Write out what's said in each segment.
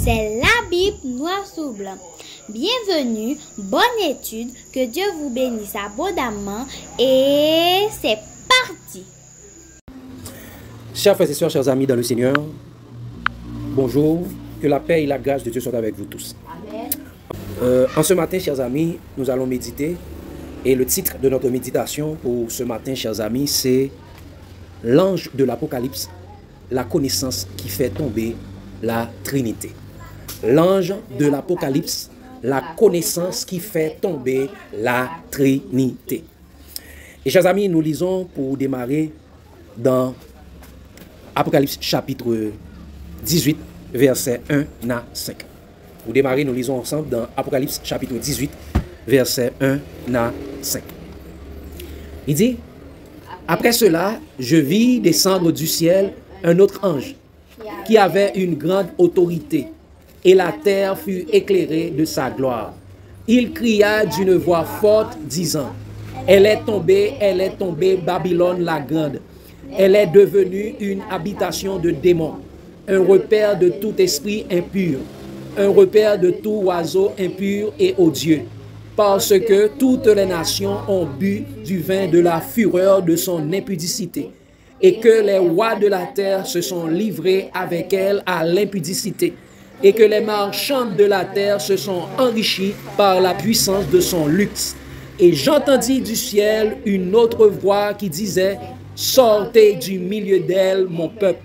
C'est la Bible noir sur blanc. Bienvenue, bonne étude, que Dieu vous bénisse abondamment et c'est parti. Chers frères et sœurs, chers amis dans le Seigneur, bonjour, que la paix et la grâce de Dieu soient avec vous tous. En ce matin, chers amis, nous allons méditer et le titre de notre méditation pour ce matin, chers amis, c'est l'ange de l'Apocalypse, la connaissance qui fait tomber la Trinité. L'ange de l'Apocalypse, la connaissance qui fait tomber la Trinité. Et chers amis, nous lisons pour démarrer dans Apocalypse chapitre 18, versets 1 à 5. Pour démarrer, nous lisons ensemble dans Apocalypse chapitre 18, versets 1 à 5. Il dit: après cela, je vis descendre du ciel un autre ange qui avait une grande autorité, et la terre fut éclairée de sa gloire. Il cria d'une voix forte, disant: elle est tombée, Babylone la grande. Elle est devenue une habitation de démons, un repère de tout esprit impur, un repère de tout oiseau impur et odieux, parce que toutes les nations ont bu du vin de la fureur de son impudicité, et que les rois de la terre se sont livrés avec elle à l'impudicité, et que les marchands de la terre se sont enrichis par la puissance de son luxe. Et j'entendis du ciel une autre voix qui disait: sortez du milieu d'elle, mon peuple,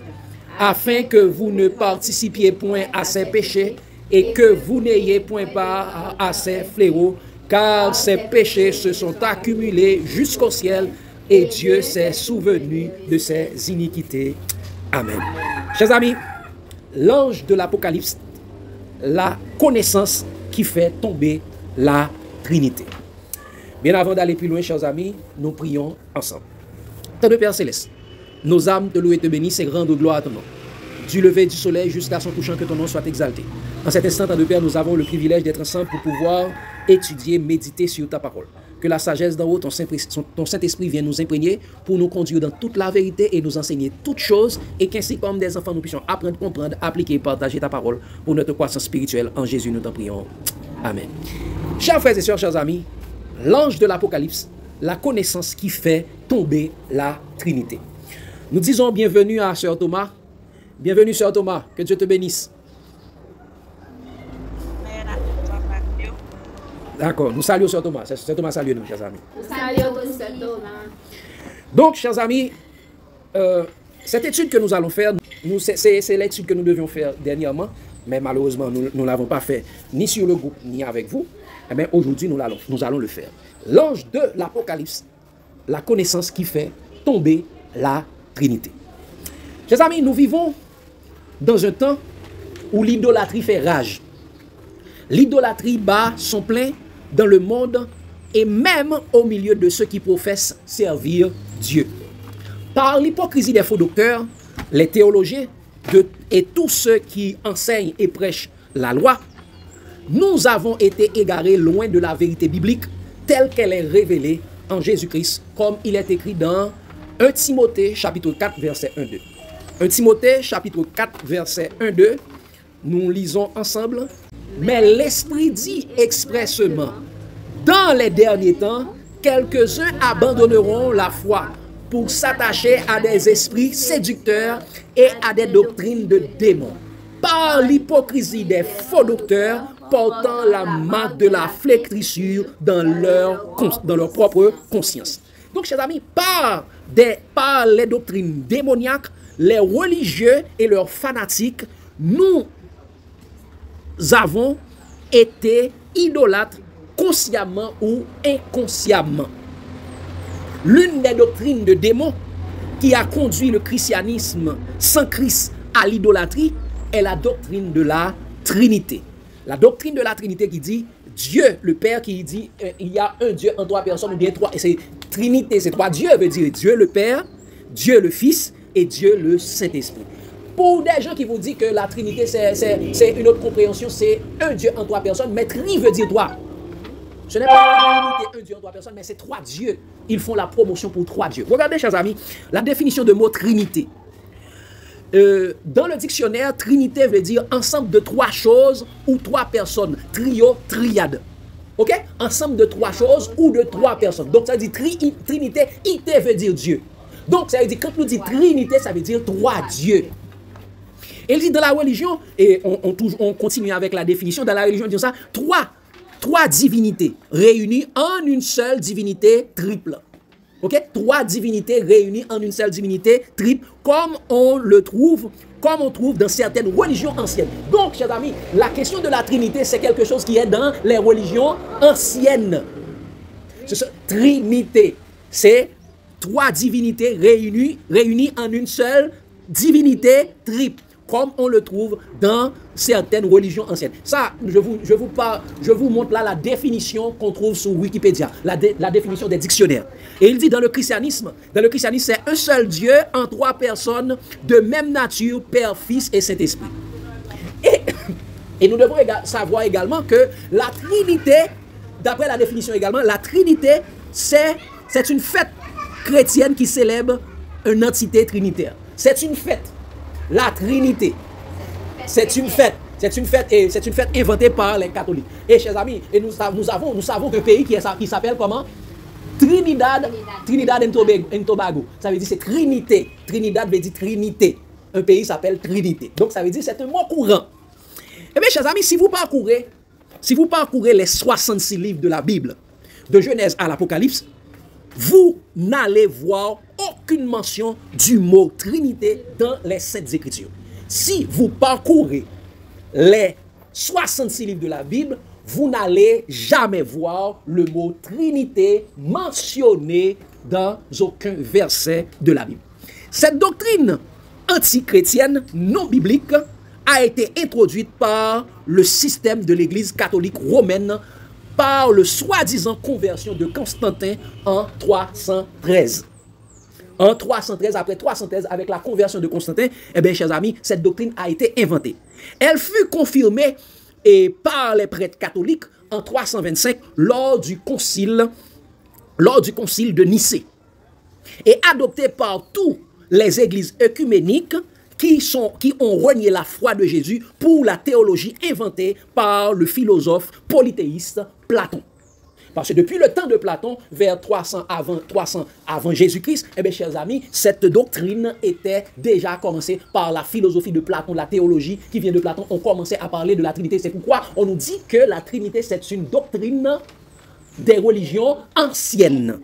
afin que vous ne participiez point à ses péchés, et que vous n'ayez point part à ses fléaux, car ses péchés se sont accumulés jusqu'au ciel, et Dieu s'est souvenu de ses iniquités. Amen. Chers amis, l'ange de l'Apocalypse, la connaissance qui fait tomber la Trinité. Bien avant d'aller plus loin, chers amis, nous prions ensemble. Tant de Père Céleste, nos âmes te louent et te bénissent et rendent gloire à ton nom. Du lever du soleil jusqu'à son couchant, que ton nom soit exalté. En cet instant, tant de Père, nous avons le privilège d'être ensemble pour pouvoir étudier, méditer sur ta parole. Que la sagesse d'en haut, ton Saint-Esprit vienne nous imprégner pour nous conduire dans toute la vérité et nous enseigner toutes choses, et qu'ainsi comme des enfants nous puissions apprendre, comprendre, appliquer et partager ta parole pour notre croissance spirituelle. En Jésus, nous t'en prions. Amen. Chers frères et sœurs, chers amis, l'ange de l'Apocalypse, la connaissance qui fait tomber la Trinité. Nous disons bienvenue à Sœur Thomas. Bienvenue Sœur Thomas, que Dieu te bénisse. D'accord, nous saluons Sœur Thomas. Sœur Thomas salue nous, chers amis. Nous saluons Sœur Thomas. Donc, chers amis, cette étude que nous allons faire, c'est l'étude que nous devions faire dernièrement, mais malheureusement, nous ne l'avons pas fait ni sur le groupe, ni avec vous. Eh bien, aujourd'hui, nous allons le faire. L'ange de l'Apocalypse, la connaissance qui fait tomber la Trinité. Chers amis, nous vivons dans un temps où l'idolâtrie fait rage. L'idolâtrie bat son plein dans le monde et même au milieu de ceux qui professent servir Dieu. Par l'hypocrisie des faux docteurs, les théologiens et tous ceux qui enseignent et prêchent la loi, nous avons été égarés loin de la vérité biblique telle qu'elle est révélée en Jésus-Christ, comme il est écrit dans 1 Timothée chapitre 4 verset 1-2. 1 Timothée chapitre 4 verset 1-2, nous lisons ensemble: mais l'Esprit dit expressément, dans les derniers temps, quelques-uns abandonneront la foi pour s'attacher à des esprits séducteurs et à des doctrines de démons, par l'hypocrisie des faux docteurs portant la marque de la flétrissure dans leur propre conscience. Donc, chers amis, par les doctrines démoniaques, les religieux et leurs fanatiques, nous avons été idolâtres consciemment ou inconsciemment. L'une des doctrines de démons qui a conduit le christianisme sans Christ à l'idolâtrie est la doctrine de la Trinité. La doctrine de la Trinité qui dit Dieu, le Père, qui dit il y a un Dieu en trois personnes, ou bien trois, et c'est Trinité, c'est trois dieux, veut dire Dieu le Père, Dieu le Fils et Dieu le Saint-Esprit. Pour des gens qui vous disent que la Trinité c'est une autre compréhension, c'est un Dieu en trois personnes, mais Tri veut dire trois. Ce n'est pas un Dieu en trois personnes, mais c'est trois dieux. Ils font la promotion pour trois dieux. Regardez, chers amis, la définition de mot Trinité. dans le dictionnaire, trinité veut dire ensemble de trois choses ou trois personnes. Trio, triade. Ok? Ensemble de trois choses ou de trois personnes. Donc, ça veut dire trinité, ité veut dire Dieu. Donc, ça veut dire, quand nous dit trinité, ça veut dire trois dieux. Et il dit dans la religion, et on continue avec la définition, dans la religion, il dit ça, trois divinités réunies en une seule divinité triple. Ok? Trois divinités réunies en une seule divinité triple, comme on trouve dans certaines religions anciennes. Donc, chers amis, la question de la Trinité, c'est quelque chose qui est dans les religions anciennes. Trinité, c'est trois divinités réunies en une seule divinité triple, comme on le trouve dans certaines religions anciennes. Ça, je vous montre là la définition qu'on trouve sur Wikipédia, la définition des dictionnaires. Et il dit dans le christianisme, c'est un seul Dieu en trois personnes de même nature, Père, Fils et Saint-Esprit. Et nous devons savoir également que la Trinité, d'après la définition également, la Trinité, c'est une fête chrétienne qui célèbre une entité trinitaire. C'est une fête. La Trinité, c'est une fête. C'est une fête inventée par les catholiques. Et chers amis, et nous savons qu'un pays qui s'appelle comment? Trinidad and Tobago. Ça veut dire c'est Trinité. Trinidad veut dire Trinité. Un pays s'appelle Trinité. Donc ça veut dire c'est un mot courant. Eh bien, chers amis, si vous parcourez les 66 livres de la Bible, de Genèse à l'Apocalypse, vous n'allez voir aucune mention du mot Trinité dans les Saintes Écritures. Si vous parcourez les 66 livres de la Bible, vous n'allez jamais voir le mot Trinité mentionné dans aucun verset de la Bible. Cette doctrine antichrétienne non biblique a été introduite par le système de l'Église catholique romaine par le soi-disant conversion de Constantin en 313. En 313, après 313, avec la conversion de Constantin, eh bien, chers amis, cette doctrine a été inventée. Elle fut confirmée par les prêtres catholiques en 325 lors du concile de Nicée et adoptée par toutes les églises œcuméniques qui ont renié la foi de Jésus pour la théologie inventée par le philosophe polythéiste Platon. Parce que depuis le temps de Platon, vers 300 avant Jésus-Christ, eh bien, chers amis, cette doctrine était déjà commencée par la philosophie de Platon, la théologie qui vient de Platon. On commençait à parler de la Trinité. C'est pourquoi on nous dit que la Trinité, c'est une doctrine des religions anciennes.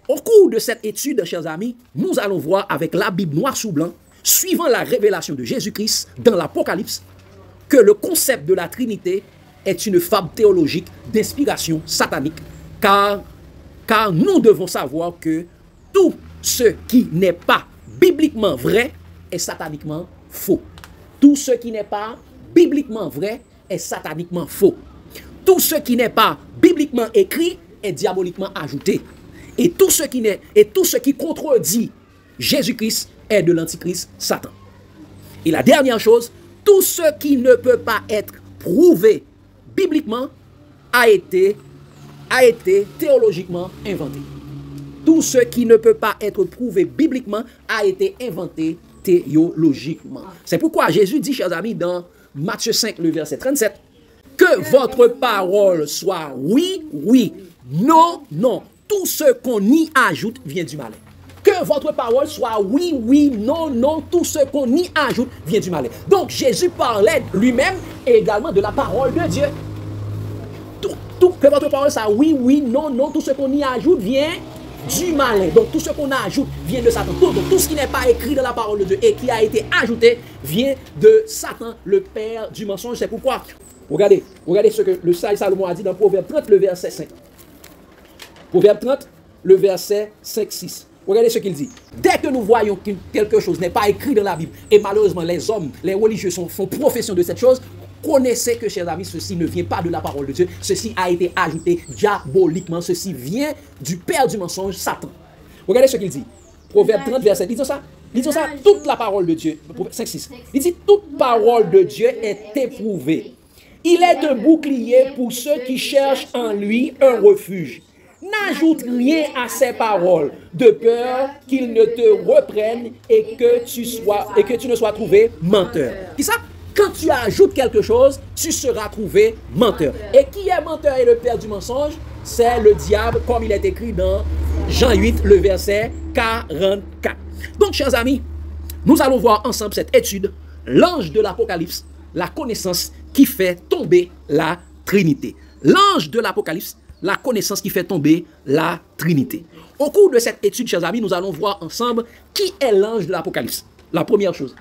Au cours de cette étude, chers amis, nous allons voir avec la Bible noir sur blanc, suivant la révélation de Jésus-Christ dans l'Apocalypse, que le concept de la Trinité est une fable théologique d'inspiration satanique, car nous devons savoir que tout ce qui n'est pas bibliquement vrai est sataniquement faux. Tout ce qui n'est pas bibliquement vrai est sataniquement faux. Tout ce qui n'est pas bibliquement écrit est diaboliquement ajouté. Et tout ce qui contredit Jésus-Christ est de l'antichrist Satan. Et la dernière chose, tout ce qui ne peut pas être prouvé bibliquement a été théologiquement inventé. Tout ce qui ne peut pas être prouvé bibliquement a été inventé théologiquement. C'est pourquoi Jésus dit, chers amis, dans Matthieu 5, le verset 37, que votre parole soit oui, oui, non, non. Tout ce qu'on y ajoute vient du malin. Que votre parole soit oui, oui, non, non. Tout ce qu'on y ajoute vient du malin. Donc Jésus parlait lui-même et également de la parole de Dieu. Que votre parole soit oui, oui, non, non. Tout ce qu'on y ajoute vient du malin. Donc tout ce qu'on ajoute vient de Satan. Donc tout ce qui n'est pas écrit dans la parole de Dieu et qui a été ajouté vient de Satan, le père du mensonge. C'est pourquoi, regardez ce que le sage Salomon a dit dans Proverbe 30, le verset 5. Proverbe 30, le verset 5-6. Regardez ce qu'il dit. Dès que nous voyons que quelque chose n'est pas écrit dans la Bible, et malheureusement les hommes, les religieux font profession de cette chose, connaissez que, chers amis, ceci ne vient pas de la parole de Dieu. Ceci a été ajouté diaboliquement. Ceci vient du père du mensonge, Satan. Regardez ce qu'il dit. Proverbe 30, verset 7. Disons ça, toute la parole de Dieu. 5-6. Il dit, toute parole de Dieu est éprouvée. Il est un bouclier pour ceux qui cherchent en lui un refuge. n'ajoute rien à ces paroles, de peur qu'il ne te reprenne et que tu ne sois trouvé menteur. Qui ça? Quand tu ajoutes quelque chose, tu seras trouvé menteur. Et qui est menteur et le père du mensonge? C'est le diable, comme il est écrit dans Jean 8, le verset 44. Donc, chers amis, nous allons voir ensemble cette étude, l'ange de l'Apocalypse, la connaissance qui fait tomber la Trinité. L'ange de l'Apocalypse, la connaissance qui fait tomber la Trinité. Au cours de cette étude, chers amis, nous allons voir ensemble qui est l'ange de l'Apocalypse. La première chose.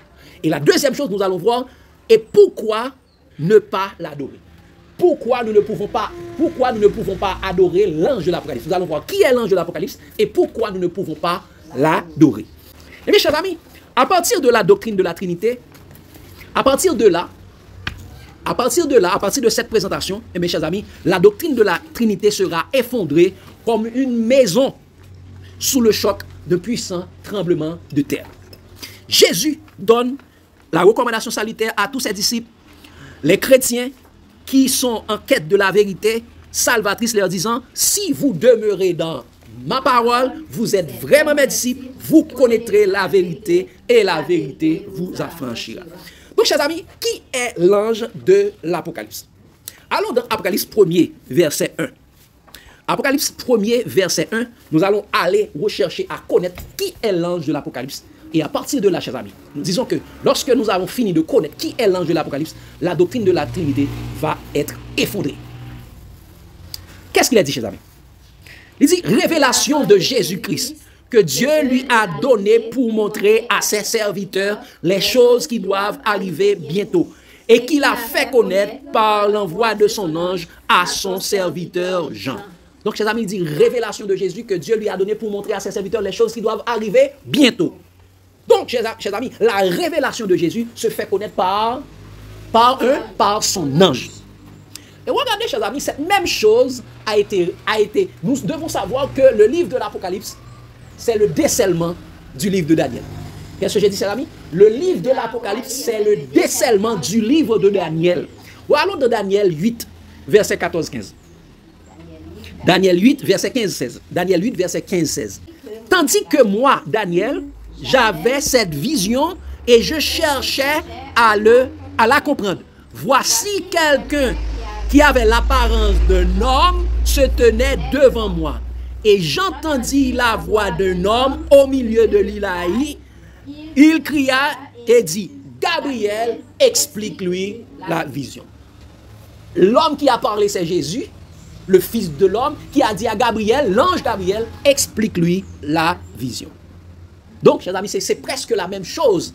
Et la deuxième chose, nous allons voir et pourquoi ne pas l'adorer. Pourquoi nous ne pouvons pas adorer l'ange de l'Apocalypse. Nous allons voir qui est l'ange de l'Apocalypse et pourquoi nous ne pouvons pas l'adorer. Et mes chers amis, à partir de la doctrine de la Trinité, à partir de cette présentation, et mes chers amis, la doctrine de la Trinité sera effondrée comme une maison sous le choc de puissants tremblements de terre. Jésus donne la recommandation salutaire à tous ses disciples, les chrétiens qui sont en quête de la vérité salvatrice, leur disant, si vous demeurez dans ma parole, vous êtes vraiment mes disciples, vous connaîtrez la vérité et la vérité vous affranchira. Donc, chers amis, qui est l'ange de l'Apocalypse? Allons dans Apocalypse 1er, verset 1. Apocalypse 1er, verset 1, nous allons aller rechercher à connaître qui est l'ange de l'Apocalypse. Et à partir de là, chers amis, nous disons que lorsque nous avons fini de connaître qui est l'ange de l'Apocalypse, la doctrine de la Trinité va être effondrée. Qu'est-ce qu'il a dit, chers amis? Il dit, révélation de Jésus-Christ, que Dieu lui a donné pour montrer à ses serviteurs les choses qui doivent arriver bientôt, et qu'il a fait connaître par l'envoi de son ange à son serviteur Jean. Donc, chers amis, il dit, révélation de Jésus, que Dieu lui a donné pour montrer à ses serviteurs les choses qui doivent arriver bientôt. Donc, chers amis, la révélation de Jésus se fait connaître par son ange. Et regardez, chers amis, cette même chose a été... Nous devons savoir que le livre de l'Apocalypse, c'est le décèlement du livre de Daniel. Qu'est-ce que j'ai dit, chers amis? Le livre de l'Apocalypse, c'est le décèlement du livre de Daniel. Ou allons dans Daniel 8, verset 14-15. Daniel 8, verset 15-16. Daniel 8, verset 15-16. Tandis que moi, Daniel, j'avais cette vision et je cherchais à la comprendre. Voici quelqu'un qui avait l'apparence d'un homme se tenait devant moi. Et j'entendis la voix d'un homme au milieu de l'Ilaï. Il cria et dit, Gabriel, explique-lui la vision. L'homme qui a parlé, c'est Jésus, le fils de l'homme, qui a dit à Gabriel, l'ange Gabriel, explique-lui la vision. Donc, chers amis, c'est presque la même chose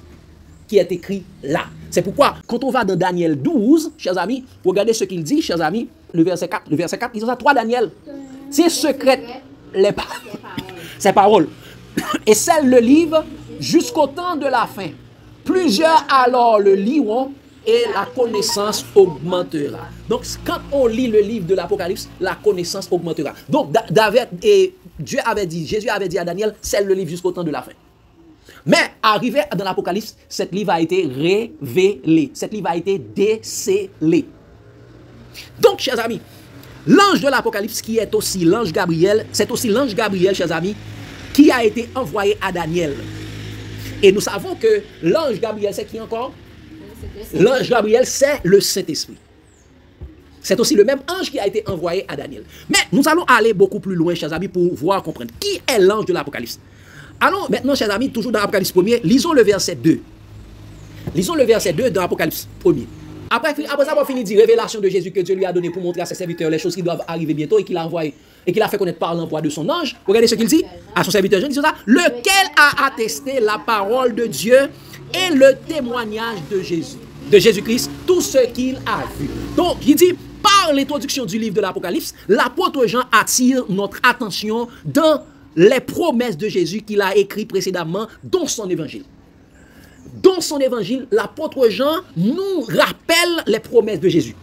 qui est écrit là. C'est pourquoi, quand on va dans Daniel 12, chers amis, regardez ce qu'il dit, chers amis, le verset 4, il dit ça, toi, Daniel, c'est secret ces paroles. Et celles le livrent jusqu'au temps de la fin. Plusieurs alors le liront et la connaissance augmentera. Donc, quand on lit le livre de l'Apocalypse, la connaissance augmentera. Donc, Jésus avait dit à Daniel, celle le livre jusqu'au temps de la fin. Mais, arrivé dans l'Apocalypse, cette livre a été révélée. Cette livre a été décélée. Donc, chers amis, l'ange de l'Apocalypse, qui est aussi l'ange Gabriel, c'est aussi l'ange Gabriel, chers amis, qui a été envoyé à Daniel. Et nous savons que l'ange Gabriel, c'est qui encore? L'ange Gabriel, c'est le Saint-Esprit. C'est aussi le même ange qui a été envoyé à Daniel. Mais nous allons aller beaucoup plus loin, chers amis, pour voir, comprendre qui est l'ange de l'Apocalypse. Allons maintenant, chers amis, toujours dans l'Apocalypse 1er, lisons le verset 2. Lisons le verset 2 dans l'Apocalypse 1er. Après avoir fini de dire révélation de Jésus que Dieu lui a donné pour montrer à ses serviteurs les choses qui doivent arriver bientôt et qu'il a envoyé et qu'il a fait connaître par l'envoi de son ange. Regardez ce qu'il dit à son serviteur Jean, il dit ça, lequel a attesté la parole de Dieu et le témoignage de Jésus-Christ, tout ce qu'il a vu. Donc, il dit, par l'introduction du livre de l'Apocalypse, l'apôtre Jean attire notre attention dans les promesses de Jésus qu'il a écrites précédemment dans son évangile. Dans son évangile, l'apôtre Jean nous rappelle les promesses de Jésus.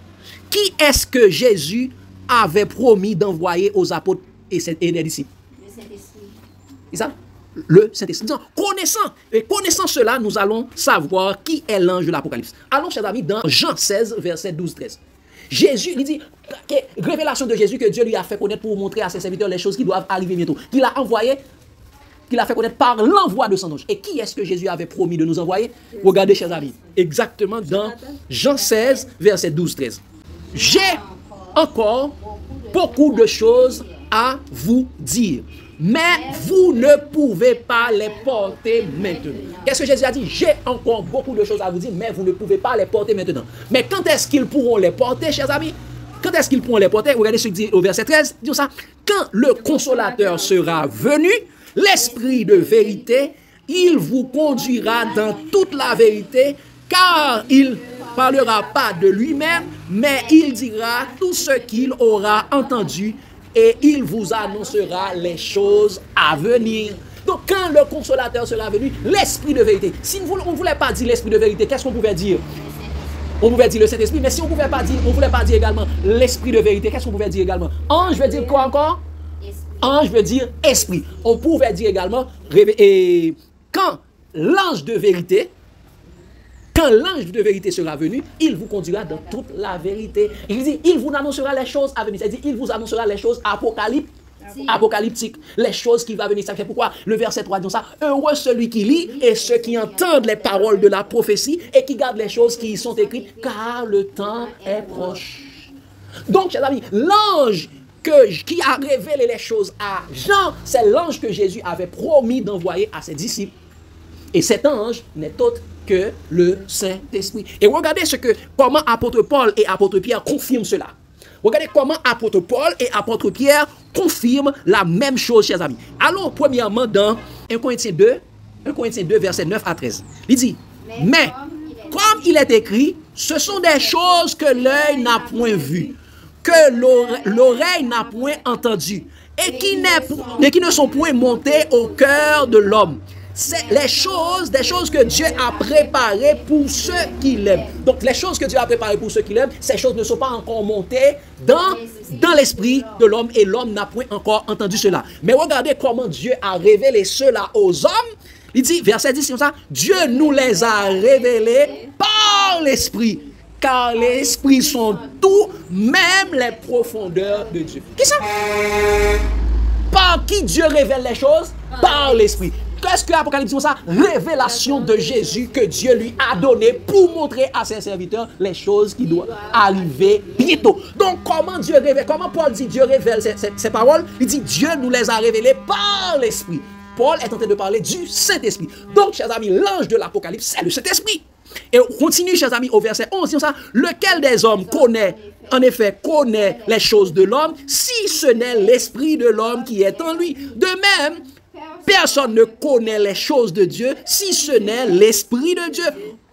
Qui est-ce que Jésus avait promis d'envoyer aux apôtres et les disciples? Le Saint-Esprit. C'est ça? Le Saint-Esprit. Connaissant cela, nous allons savoir qui est l'ange de l'Apocalypse. Allons, chers amis, dans Jean 16, verset 12-13. Jésus, il dit, révélation de Jésus que Dieu lui a fait connaître pour montrer à ses serviteurs les choses qui doivent arriver bientôt. Qu'il a envoyé, qu'il a fait connaître par l'envoi de son ange. Et qui est-ce que Jésus avait promis de nous envoyer? Regardez, chers amis, exactement dans Jean 16, verset 12-13. J'ai encore beaucoup de choses à vous dire, mais vous ne pouvez pas les porter maintenant. Qu'est-ce que Jésus a dit? J'ai encore beaucoup de choses à vous dire, mais vous ne pouvez pas les porter maintenant. Mais quand est-ce qu'ils pourront les porter, chers amis? Quand est-ce qu'ils pourront les porter? Regardez ce qu'il dit au verset 13. Dit ça. Quand le consolateur sera venu, l'esprit de vérité, il vous conduira dans toute la vérité, car il parlera pas de lui-même, mais il dira tout ce qu'il aura entendu et il vous annoncera les choses à venir. Donc quand le consolateur sera venu, l'esprit de vérité. Si on ne voulait pas dire l'esprit de vérité, qu'est-ce qu'on pouvait dire? On pouvait dire le Saint-Esprit, mais si on ne voulait pas dire également l'esprit de vérité, qu'est-ce qu'on pouvait dire également? Ange veut dire quoi encore? Ange veut dire esprit. On pouvait dire également, et quand l'ange de vérité sera venu, il vous conduira dans toute la vérité. Il dit, il vous annoncera les choses à venir. C'est-à-dire, il vous annoncera les choses apocalyptiques, les choses qui vont venir. Ça fait pourquoi le verset 3 dit ça. Heureux celui qui lit et ceux qui entendent les paroles de la prophétie et qui gardent les choses qui y sont écrites, car le temps est proche. Donc, chers amis, l'ange qui a révélé les choses à Jean, c'est l'ange que Jésus avait promis d'envoyer à ses disciples. Et cet ange n'est autre que le Saint-Esprit. Et regardez comment apôtre Paul et apôtre Pierre confirment cela. Regardez comment apôtre Paul et apôtre Pierre confirment la même chose, chers amis. Allons premièrement dans 1 Corinthiens 2, verset 9 à 13. Il dit, mais comme il est écrit, ce sont des choses que l'œil n'a point vues, que l'oreille n'a point entendues, et qui ne sont point montées au cœur de l'homme. C'est des choses que Dieu a préparées pour ceux qui l'aiment. Donc les choses que Dieu a préparées pour ceux qui l'aiment, ces choses ne sont pas encore montées dans l'esprit de l'homme et l'homme n'a point encore entendu cela. Mais regardez comment Dieu a révélé cela aux hommes. Il dit, verset 10, comme ça, Dieu nous les a révélés par l'esprit. Car les esprits sont tout, même les profondeurs de Dieu. Qui ça? Par qui Dieu révèle les choses? Par l'esprit. Qu'est-ce que l'Apocalypse dit ça? Révélation de Jésus que Dieu lui a donné pour montrer à ses serviteurs les choses qui doivent arriver bientôt. Donc comment Dieu révèle, comment Paul dit Dieu révèle ces paroles? Il dit Dieu nous les a révélées par l'Esprit. Paul est en train de parler du Saint-Esprit. Donc chers amis, l'ange de l'Apocalypse c'est le Saint-Esprit. Et on continue chers amis au verset 11, dit ça, lequel des hommes connaît les choses de l'homme si ce n'est l'Esprit de l'homme qui est en lui. De même, personne ne connaît les choses de Dieu si ce n'est l'Esprit de Dieu.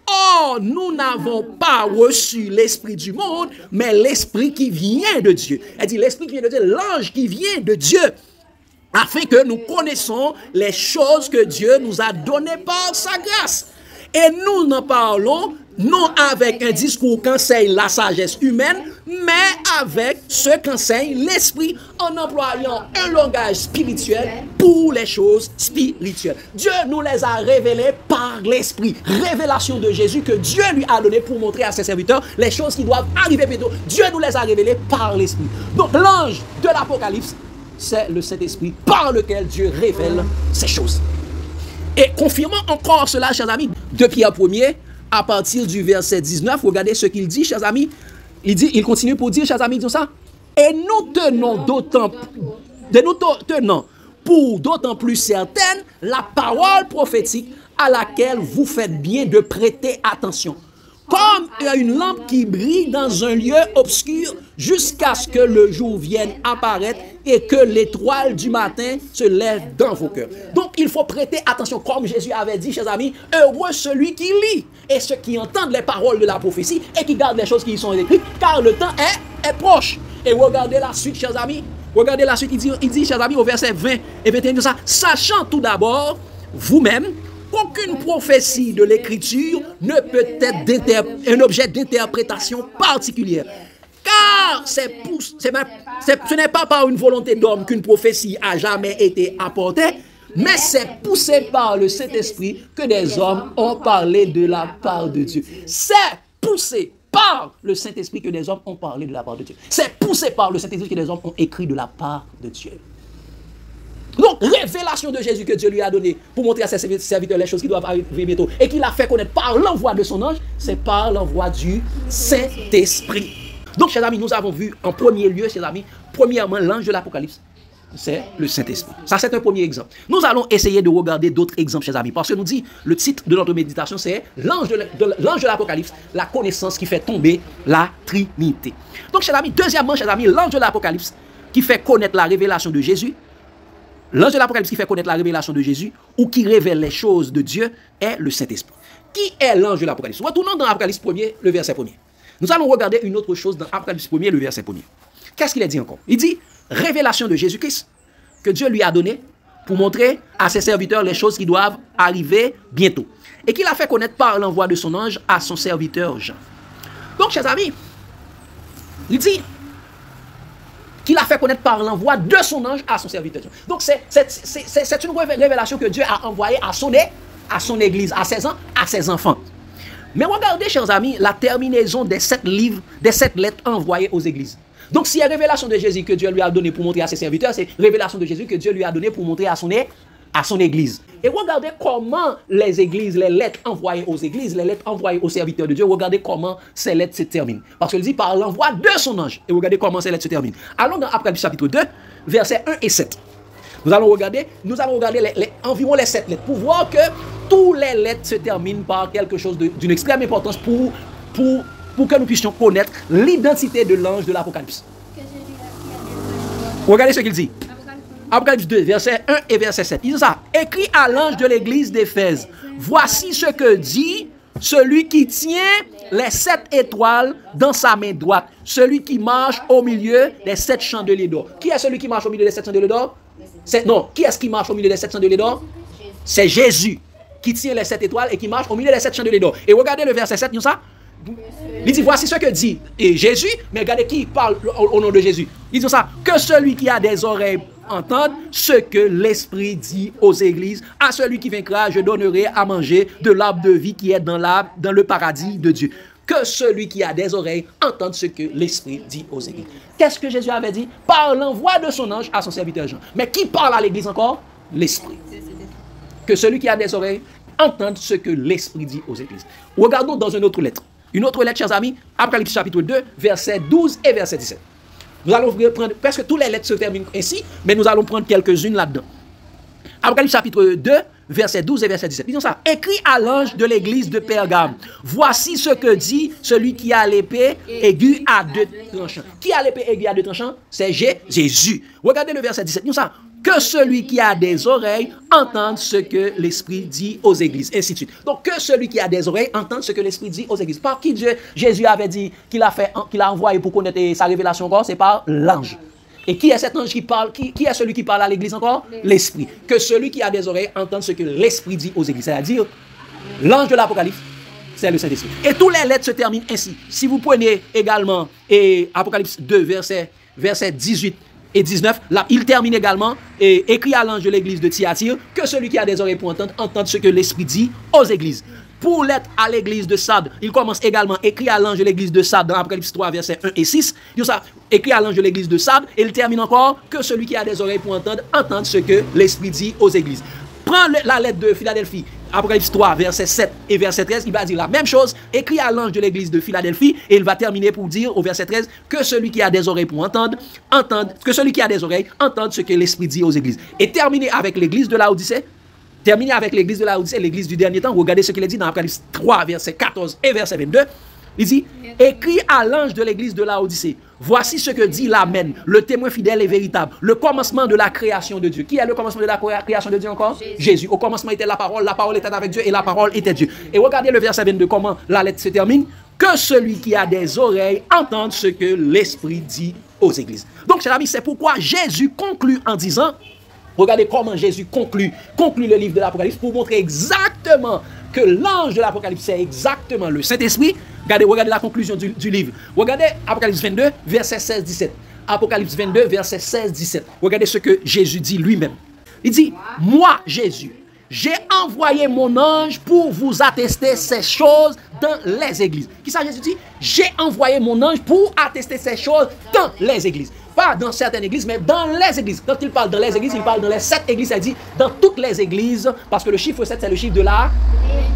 Or, nous n'avons pas reçu l'Esprit du monde, mais l'Esprit qui vient de Dieu. Elle dit l'Esprit qui vient de Dieu, l'ange qui vient de Dieu, afin que nous connaissons les choses que Dieu nous a données par sa grâce. Et nous n'en parlons non avec un discours qu'enseigne la sagesse humaine, mais avec ce qu'enseigne l'Esprit en employant un langage spirituel pour les choses spirituelles. Dieu nous les a révélés par l'Esprit. Révélation de Jésus que Dieu lui a donné pour montrer à ses serviteurs les choses qui doivent arriver bientôt. Dieu nous les a révélées par l'Esprit. Donc l'ange de l'Apocalypse, c'est le Saint-Esprit par lequel Dieu révèle ces choses. Et confirmons encore cela, chers amis, de Pierre 1er, à partir du verset 19, regardez ce qu'il dit, chers amis. Il continue pour dire, chers amis, tout ça. Et nous tenons pour d'autant plus certaine la parole prophétique à laquelle vous faites bien de prêter attention. Comme une lampe qui brille dans un lieu obscur jusqu'à ce que le jour vienne apparaître et que l'étoile du matin se lève dans vos cœurs. Donc il faut prêter attention, comme Jésus avait dit, chers amis, heureux celui qui lit et ceux qui entendent les paroles de la prophétie et qui gardent les choses qui y sont écrites, car le temps est proche. Et regardez la suite, chers amis. Regardez la suite, il dit, chers amis, au verset 20 et 21, de ça, sachant tout d'abord, vous-même, qu'aucune prophétie de l'Écriture ne peut être un objet d'interprétation particulière. Car ce n'est pas par une volonté d'homme qu'une prophétie a jamais été apportée, mais c'est poussé par le Saint-Esprit que des hommes ont parlé de la part de Dieu. C'est poussé par le Saint-Esprit que des hommes ont parlé de la part de Dieu. C'est poussé par le Saint-Esprit que des hommes ont écrit de la part de Dieu. Donc, révélation de Jésus que Dieu lui a donné pour montrer à ses serviteurs les choses qui doivent arriver bientôt et qu'il a fait connaître par l'envoi de son ange, c'est par l'envoi du Saint-Esprit. Donc, chers amis, nous avons vu en premier lieu, chers amis, premièrement, l'ange de l'Apocalypse, c'est le Saint-Esprit. Ça, c'est un premier exemple. Nous allons essayer de regarder d'autres exemples, chers amis, parce que nous dit, le titre de notre méditation, c'est l'ange de l'Apocalypse, la connaissance qui fait tomber la Trinité. Donc, chers amis, deuxièmement, chers amis, l'ange de l'Apocalypse qui fait connaître la révélation de Jésus. L'ange de l'Apocalypse qui fait connaître la révélation de Jésus ou qui révèle les choses de Dieu est le Saint-Esprit. Qui est l'ange de l'Apocalypse? Retournons dans Apocalypse 1er, le verset 1er. Nous allons regarder une autre chose dans Apocalypse 1er, le verset 1er. Qu'est-ce qu'il a dit encore? Il dit, révélation de Jésus-Christ que Dieu lui a donné pour montrer à ses serviteurs les choses qui doivent arriver bientôt. Et qu'il a fait connaître par l'envoi de son ange à son serviteur Jean. Donc, chers amis, il dit qu'il a fait connaître par l'envoi de son ange à son serviteur Jean. Donc, c'est une révélation que Dieu a envoyée à son église, à ses enfants. Mais regardez, chers amis, la terminaison des 7 livres, des 7 lettres envoyées aux églises. Donc, s'il y a révélation de Jésus que Dieu lui a donné pour montrer à ses serviteurs, c'est révélation de Jésus que Dieu lui a donné pour montrer à son église. Et regardez comment les églises, les lettres envoyées aux églises, les lettres envoyées aux serviteurs de Dieu, regardez comment ces lettres se terminent. Parce qu'il dit par l'envoi de son ange. Et regardez comment ces lettres se terminent. Allons dans Apocalypse chapitre 2, versets 1 et 7. Nous allons regarder environ les 7 lettres pour voir que toutes les lettres se terminent par quelque chose d'une extrême importance pour que nous puissions connaître l'identité de l'ange de l'Apocalypse. Regardez ce qu'il dit. Apocalypse 2, verset 1 et verset 7. Il dit ça. Écrit à l'ange de l'église d'Éphèse. Voici ce que dit celui qui tient les 7 étoiles dans sa main droite. Celui qui marche au milieu des 7 chandeliers d'or. Qui est celui qui marche au milieu des 7 chandeliers d'or? Non, qui est-ce qui marche au milieu des 7 chandeliers d'or? C'est Jésus qui tient les 7 étoiles et qui marche au milieu des 7 chandeliers d'or. Et regardez le verset 7, nous ça. Il dit, voici ce que dit Jésus, mais regardez qui parle au nom de Jésus. Il dit ça, que celui qui a des oreilles entende ce que l'Esprit dit aux églises. À celui qui vaincra, je donnerai à manger de l'arbre de vie qui est dans le paradis de Dieu. Que celui qui a des oreilles entende ce que l'Esprit dit aux églises. Qu'est-ce que Jésus avait dit? Par l'envoi de son ange à son serviteur Jean. Mais qui parle à l'église encore? L'Esprit. Que celui qui a des oreilles entende ce que l'Esprit dit aux églises. Regardons dans une autre lettre. Une autre lettre, chers amis, Apocalypse chapitre 2, verset 12 et verset 17. Nous allons prendre, presque toutes les lettres se terminent ainsi, mais nous allons prendre quelques-unes là-dedans. Apocalypse chapitre 2, verset 12 et verset 17. Disons ça. Écrit à l'ange de l'église de Pergame. Voici ce que dit celui qui a l'épée aiguë à 2 tranchants. Qui a l'épée aiguë à 2 tranchants? C'est Jésus. Regardez le verset 17. Disons ça. Que celui qui a des oreilles entende ce que l'Esprit dit aux églises. Ainsi de suite. Donc, que celui qui a des oreilles entende ce que l'Esprit dit aux églises. Par qui Jésus avait dit qu'il a envoyé pour connaître sa révélation encore? C'est par l'ange. Et qui est cet ange qui parle? Qui est celui qui parle à l'église encore? L'Esprit. Que celui qui a des oreilles entende ce que l'Esprit dit aux églises. C'est-à-dire, l'ange de l'Apocalypse, c'est le Saint-Esprit. Et toutes les lettres se terminent ainsi. Si vous prenez également Apocalypse 2, verset 18 et 19, là, il termine également et écrit à l'ange de l'église de Thyatire que celui qui a des oreilles pour entendre, entende ce que l'Esprit dit aux églises. Pour l'être à l'église de Sardes, il commence également écrit à l'ange de l'église de Sardes dans Apocalypse 3, versets 1 et 6. Il ça, écrit à l'ange de l'église de Sardes, et il termine encore que celui qui a des oreilles pour entendre, entende ce que l'Esprit dit aux églises. Prends la lettre de Philadelphie, Apocalypse 3, verset 7 et verset 13, il va dire la même chose, écrit à l'ange de l'église de Philadelphie, et il va terminer pour dire au verset 13 que celui qui a des oreilles pour entendre, que celui qui a des oreilles entende ce que l'Esprit dit aux églises. Et terminer avec l'église de Laodicée. Terminé avec l'église de Laodicée, l'église du dernier temps. Regardez ce qu'il est dit dans Apocalypse 3, verset 14 et verset 22. Il dit, écrit à l'ange de l'église de Laodicée, voici ce que dit l'Amen, le témoin fidèle et véritable, le commencement de la création de Dieu. Qui est le commencement de la création de Dieu encore? Jésus. Au commencement était la parole était avec Dieu et la parole était Dieu. Et regardez le verset 22, comment la lettre se termine. Que celui qui a des oreilles entende ce que l'Esprit dit aux églises. Donc, chers amis, c'est pourquoi Jésus conclut en disant, regardez comment Jésus conclut le livre de l'Apocalypse pour montrer exactement que l'ange de l'Apocalypse, c'est exactement le Saint-Esprit. Regardez la conclusion du livre. Regardez Apocalypse 22, verset 16-17. Apocalypse 22, verset 16-17. Regardez ce que Jésus dit lui-même. Il dit, moi, Jésus, j'ai envoyé mon ange pour vous attester ces choses dans les églises. Qui ça Jésus dit? J'ai envoyé mon ange pour attester ces choses dans les églises. Pas dans certaines églises, mais dans les églises. Quand il parle dans les églises, il parle dans les 7 églises. Il dit dans toutes les églises, parce que le chiffre 7, c'est le chiffre de la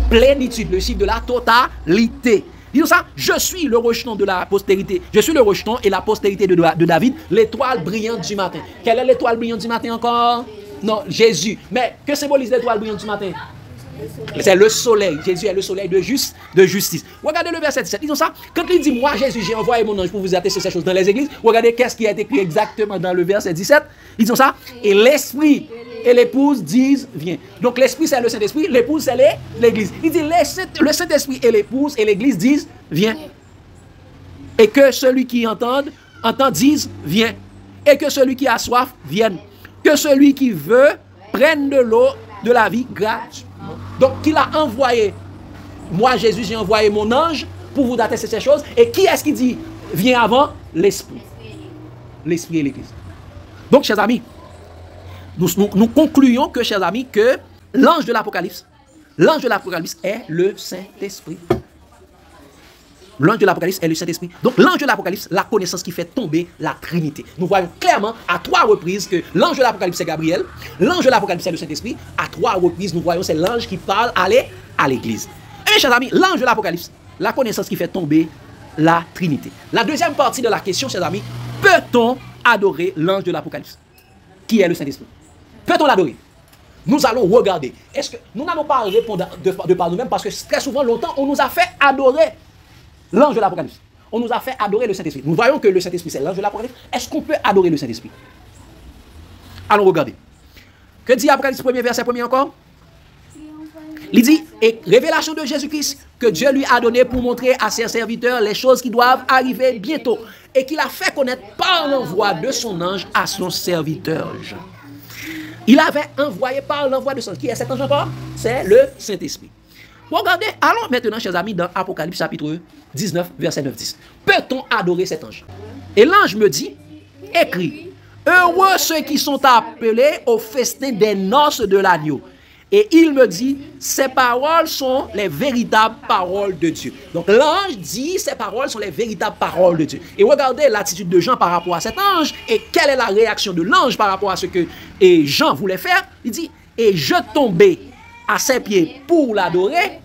plénitude, le chiffre de la totalité. Disons ça, je suis le rejeton de la postérité. Je suis le rejeton et la postérité de David, l'étoile brillante du matin. Quelle est l'étoile brillante du matin encore? Non, Jésus. Mais que symbolise l'étoile brillante du matin? C'est le soleil. Jésus est le soleil de justice. Regardez le verset 17. Disons ça. Quand il dit, moi Jésus, j'ai envoyé mon ange pour vous attester ces choses dans les églises. Regardez qu'est-ce qui a été écrit exactement dans le verset 17. Ils disent ça. Et l'esprit et l'épouse disent, viens. Donc l'esprit c'est le Saint-Esprit, l'épouse c'est l'église. Il dit, le Saint-Esprit et l'épouse et l'église disent, viens. Et que celui qui entend dise, viens. Et que celui qui a soif, vienne. Que celui qui veut prenne de l'eau de la vie gratuitement. Donc, il a envoyé, moi Jésus, j'ai envoyé mon ange pour vous attester ces choses. Et qui est-ce qui dit, viens avant? L'Esprit. L'Esprit et l'Église. Donc, chers amis, nous concluons que, chers amis, que l'ange de l'Apocalypse est le Saint-Esprit. L'ange de l'Apocalypse est le Saint-Esprit. Donc, l'ange de l'Apocalypse, la connaissance qui fait tomber la Trinité. Nous voyons clairement à 3 reprises que l'ange de l'Apocalypse c'est Gabriel, l'ange de l'Apocalypse c'est le Saint-Esprit. À 3 reprises, nous voyons c'est l'ange qui parle à l'Église. Et mes chers amis, l'ange de l'Apocalypse, la connaissance qui fait tomber la Trinité. La deuxième partie de la question, chers amis, peut-on adorer l'ange de l'Apocalypse, qui est le Saint-Esprit? Peut-on l'adorer? Nous allons regarder. Est-ce que nous n'allons pas répondre de par nous-mêmes parce que très souvent, longtemps, on nous a fait adorer l'ange de l'Apocalypse. On nous a fait adorer le Saint-Esprit. Nous voyons que le Saint-Esprit, c'est l'ange de l'Apocalypse. Est-ce qu'on peut adorer le Saint-Esprit? Allons regarder. Que dit Apocalypse 1er, verset 1er encore? Il dit, et révélation de Jésus-Christ que Dieu lui a donné pour montrer à ses serviteurs les choses qui doivent arriver bientôt et qu'il a fait connaître par l'envoi de son ange à son serviteur Jean. Il avait envoyé par l'envoi de son ange. Qui est cet ange encore? C'est le Saint-Esprit. Regardez, allons maintenant, chers amis, dans Apocalypse chapitre 19, verset 9-10. Peut-on adorer cet ange? Et l'ange me dit, écrit, heureux ceux qui sont appelés au festin des noces de l'agneau. Et il me dit, ces paroles sont les véritables paroles de Dieu. Donc l'ange dit, ces paroles sont les véritables paroles de Dieu. Et regardez l'attitude de Jean par rapport à cet ange. Et quelle est la réaction de l'ange par rapport à ce que Jean voulait faire? Il dit, et je tombais à ses pieds pour l'adorer,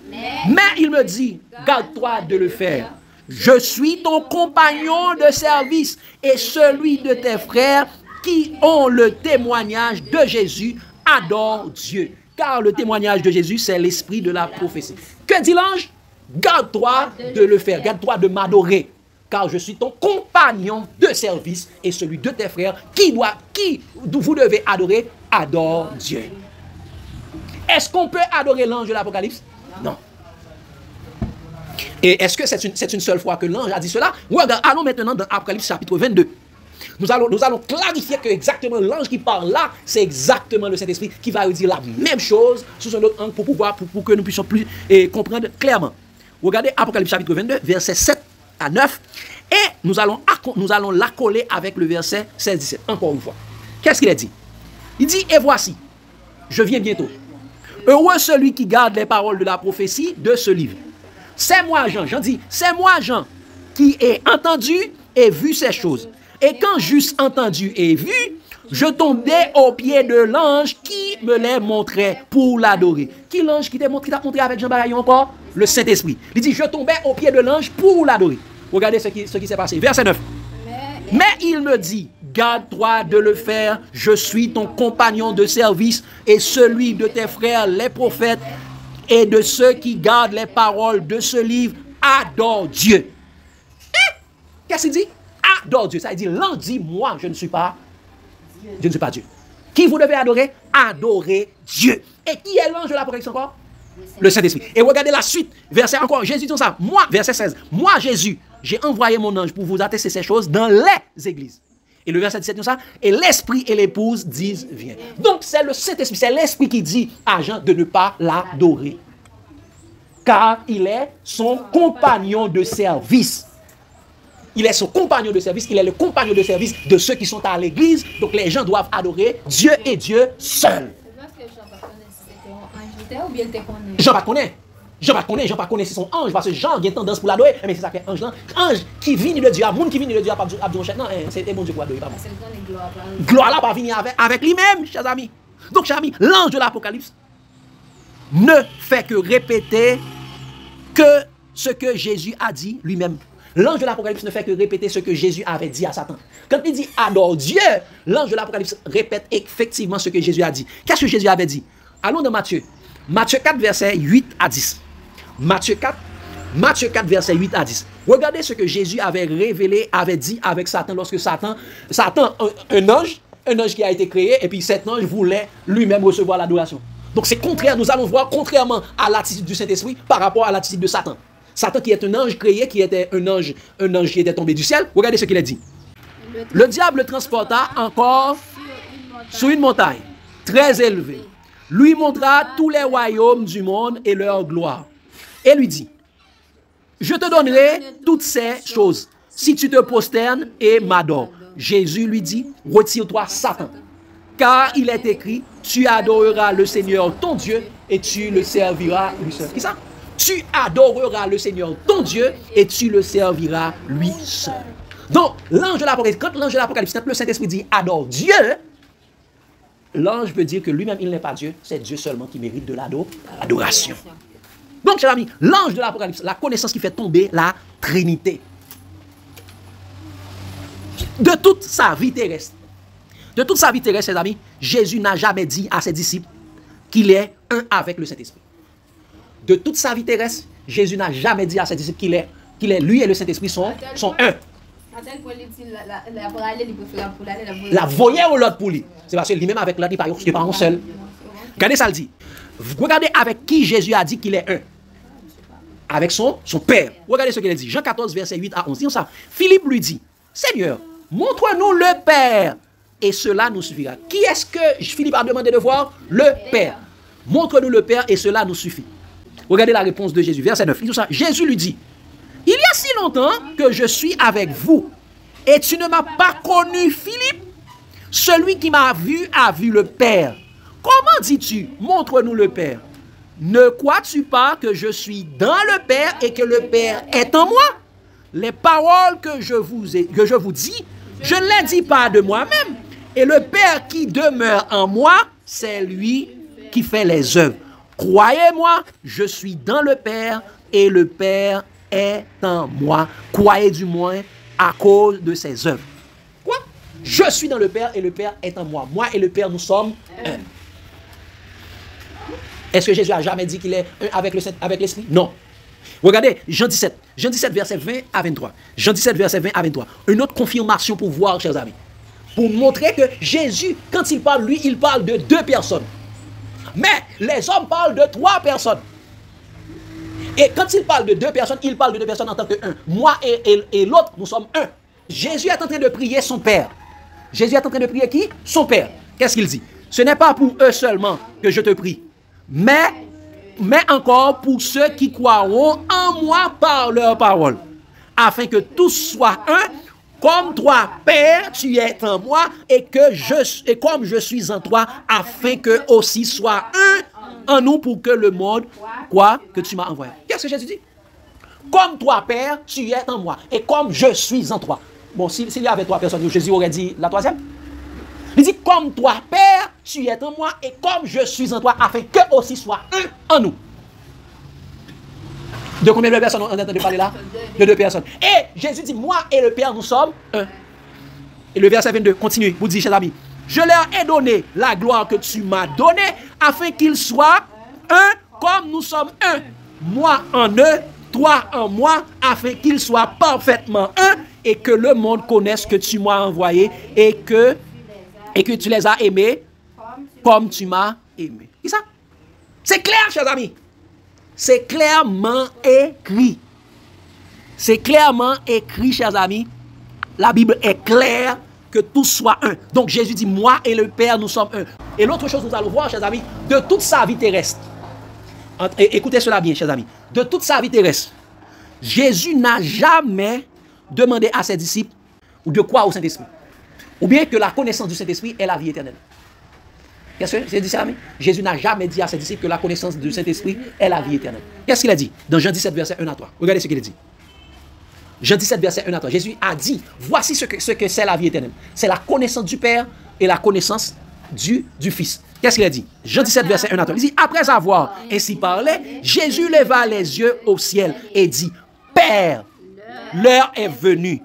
mais il me dit, garde-toi de le faire. Je suis ton compagnon de service et celui de tes frères qui ont le témoignage de Jésus, adore Dieu. Car le témoignage de Jésus, c'est l'esprit de la prophétie. Que dit l'ange? Garde-toi de le faire, garde-toi de m'adorer. Car je suis ton compagnon de service et celui de tes frères qui vous devez adorer, adore Dieu. Est-ce qu'on peut adorer l'ange de l'Apocalypse? Non. Et est-ce que c'est une seule fois que l'ange a dit cela? Regarde, allons maintenant dans Apocalypse chapitre 22. Nous allons clarifier que exactement l'ange qui parle là, c'est exactement le Saint-Esprit qui va dire la même chose sous un autre angle pour que nous puissions plus comprendre clairement. Regardez Apocalypse chapitre 22, versets 7 à 9. Et nous allons l'accoler avec le verset 16-17. Encore une fois. Qu'est-ce qu'il a dit? Il dit, et voici, je viens bientôt. Heureux celui qui garde les paroles de la prophétie de ce livre. C'est moi, Jean. Jean dit, c'est moi, Jean, qui ai entendu et vu ces choses. Et quand j'eusse entendu et vu, je tombais aux pieds de l'ange qui me les montrait pour l'adorer. Qui l'ange qui t'a montré avec Jean Baraillon encore? Le Saint-Esprit. Il dit, je tombais aux pieds de l'ange pour l'adorer. Regardez ce qui s'est passé. Verset 9. Mais il me dit, garde-toi de le faire, je suis ton compagnon de service et celui de tes frères les prophètes et de ceux qui gardent les paroles de ce livre, adore Dieu. Qu'est-ce qu'il dit? Adore Dieu. Ça veut dire, l'ange dit, moi, je ne suis pas Dieu. Qui vous devez adorer? Adorer Dieu. Et qui est l'ange de l'Apocalypse encore? Le Saint-Esprit. Et regardez la suite. Verset encore. Jésus dit ça. Moi, verset 16. Moi, Jésus, j'ai envoyé mon ange pour vous attester ces choses dans les églises. Et le verset 17 dit ça. Et l'Esprit et l'épouse disent, viens. Donc, c'est le Saint-Esprit, c'est l'Esprit qui dit à Jean de ne pas l'adorer. Car il est son compagnon de service. Il est son compagnon de service, il est le compagnon de service de ceux qui sont à l'église. Donc les gens doivent adorer Dieu et Dieu seul. ou bien il te connaît? Jean pas connaît. Jean pas connaît si son ange, parce que Jean a tendance pour l'adorer, mais c'est ça que ange là. Ange qui vient de Dieu, monde qui vient de Dieu, pas Abdou non, c'est bon Dieu pour adorer, pas bon. Gloire là pas venir avec lui-même, chers amis. Donc, chers amis, l'ange de l'Apocalypse ne fait que répéter que ce que Jésus a dit lui-même. L'ange de l'Apocalypse ne fait que répéter ce que Jésus avait dit à Satan. Quand il dit adore Dieu, l'ange de l'Apocalypse répète effectivement ce que Jésus a dit. Qu'est-ce que Jésus avait dit? Allons dans Matthieu. Matthieu 4, verset 8 à 10. Matthieu 4, verset 8 à 10. Regardez ce que Jésus avait révélé, avait dit avec Satan lorsque Satan, un ange qui a été créé, et puis cet ange voulait lui-même recevoir l'adoration. Donc c'est contraire, nous allons voir contrairement à l'attitude du Saint-Esprit par rapport à l'attitude de Satan. Satan qui est un ange créé, qui était un ange qui était tombé du ciel. Regardez ce qu'il a dit. Le diable le transporta encore sur une montagne très élevée. Lui montra tous les royaumes du monde et leur gloire. Et lui dit, je te donnerai toutes ces choses si tu te prosternes et m'adores. Jésus lui dit, retire-toi Satan, car il est écrit, tu adoreras le Seigneur ton Dieu et tu le serviras lui seul. Qui ça? Tu adoreras le Seigneur ton Dieu et tu le serviras lui seul. Donc, l'ange de l'Apocalypse, quand l'ange de l'Apocalypse, quand le Saint-Esprit dit adore Dieu, l'ange veut dire que lui-même, il n'est pas Dieu, c'est Dieu seulement qui mérite de l'adoration. Donc, chers amis, l'ange de l'Apocalypse, la connaissance qui fait tomber la Trinité. De toute sa vie terrestre, chers amis, Jésus n'a jamais dit à ses disciples qu'il est un avec le Saint-Esprit. De toute sa vie terrestre, Jésus n'a jamais dit à ses disciples qu'il est lui et le Saint-Esprit sont un. La voyait ou l'autre pour lui. C'est parce que lui-même avec l'autre, il n'est pas un seul. Regardez ça, le dit. Regardez avec qui Jésus a dit qu'il est un. Avec son Père. Regardez ce qu'il a dit. Jean 14, verset 8 à 11. Disons ça. Philippe lui dit, Seigneur, montre-nous le Père et cela nous suffira. Qui est-ce que Philippe a demandé de voir? Le Père. Montre-nous le Père et cela nous suffit. Regardez la réponse de Jésus. Verset 9. Disons ça. Jésus lui dit, il y a si longtemps que je suis avec vous et tu ne m'as pas connu, Philippe. Celui qui m'a vu a vu le Père. Comment dis-tu, montre-nous le Père? Ne crois-tu pas que je suis dans le Père et que le Père est en moi? Les paroles que je vous dis, je ne les dis pas de moi-même. Et le Père qui demeure en moi, c'est lui qui fait les œuvres. Croyez-moi, je suis dans le Père et le Père est en moi. Croyez du moins à cause de ses œuvres. Quoi? Je suis dans le Père et le Père est en moi. Moi et le Père, nous sommes un. Est-ce que Jésus a jamais dit qu'il est un avec l'Esprit? Non. Regardez, Jean 17, verset 20 à 23. Jean 17, verset 20 à 23. Une autre confirmation pour voir, chers amis. Pour montrer que Jésus, quand il parle, lui, il parle de 2 personnes. Mais les hommes parlent de 3 personnes. Et quand il parle de 2 personnes, il parle de 2 personnes en tant que un. Moi et l'autre, nous sommes un. Jésus est en train de prier son Père. Jésus est en train de prier qui? Son Père. Qu'est-ce qu'il dit? Ce n'est pas pour eux seulement que je te prie, mais encore pour ceux qui croiront en moi par leur parole, afin que tous soient un, comme toi, Père, tu es en moi, et comme je suis en toi, afin que aussi soit un en nous pour que le monde croit que tu m'as envoyé. Qu'est-ce que Jésus dit? Comme toi, Père, tu es en moi, et comme je suis en toi. Bon, s'il y avait 3 personnes, Jésus aurait dit la 3e. Il dit, comme toi, Père, tu es en moi, et comme je suis en toi, afin que aussi soit un en nous. De combien de personnes on est en train de parler là? De 2 personnes. Et Jésus dit, moi et le Père, nous sommes un. Et le verset 22, continue, vous dites, chers amis, je leur ai donné la gloire que tu m'as donnée, afin qu'ils soient un comme nous sommes un. Moi en eux, toi en moi, afin qu'ils soient parfaitement un, et que le monde connaisse que tu m'as envoyé, et que tu les as aimés comme tu m'as aimé. C'est ça? C'est clair, chers amis. C'est clairement écrit. C'est clairement écrit, chers amis. La Bible est claire que tous soient un. Donc Jésus dit, moi et le Père, nous sommes un. Et l'autre chose, nous allons voir, chers amis, de toute sa vie terrestre. Écoutez cela bien, chers amis. De toute sa vie terrestre, Jésus n'a jamais demandé à ses disciples ou de quoi au Saint-Esprit. Ou bien que la connaissance du Saint-Esprit est la vie éternelle. Qu'est-ce que c'est dit ça, ami? Jésus n'a jamais dit à ses disciples que la connaissance du Saint-Esprit est la vie éternelle. Qu'est-ce qu'il a dit? Dans Jean 17, verset 1 à 3. Regardez ce qu'il a dit. Jean 17, verset 1 à 3. Jésus a dit, voici ce que c'est la vie éternelle. C'est la connaissance du Père et la connaissance du Fils. Qu'est-ce qu'il a dit? Jean 17, verset 1 à 3. Il dit, après avoir ainsi parlé, Jésus leva les yeux au ciel et dit, Père, l'heure est venue.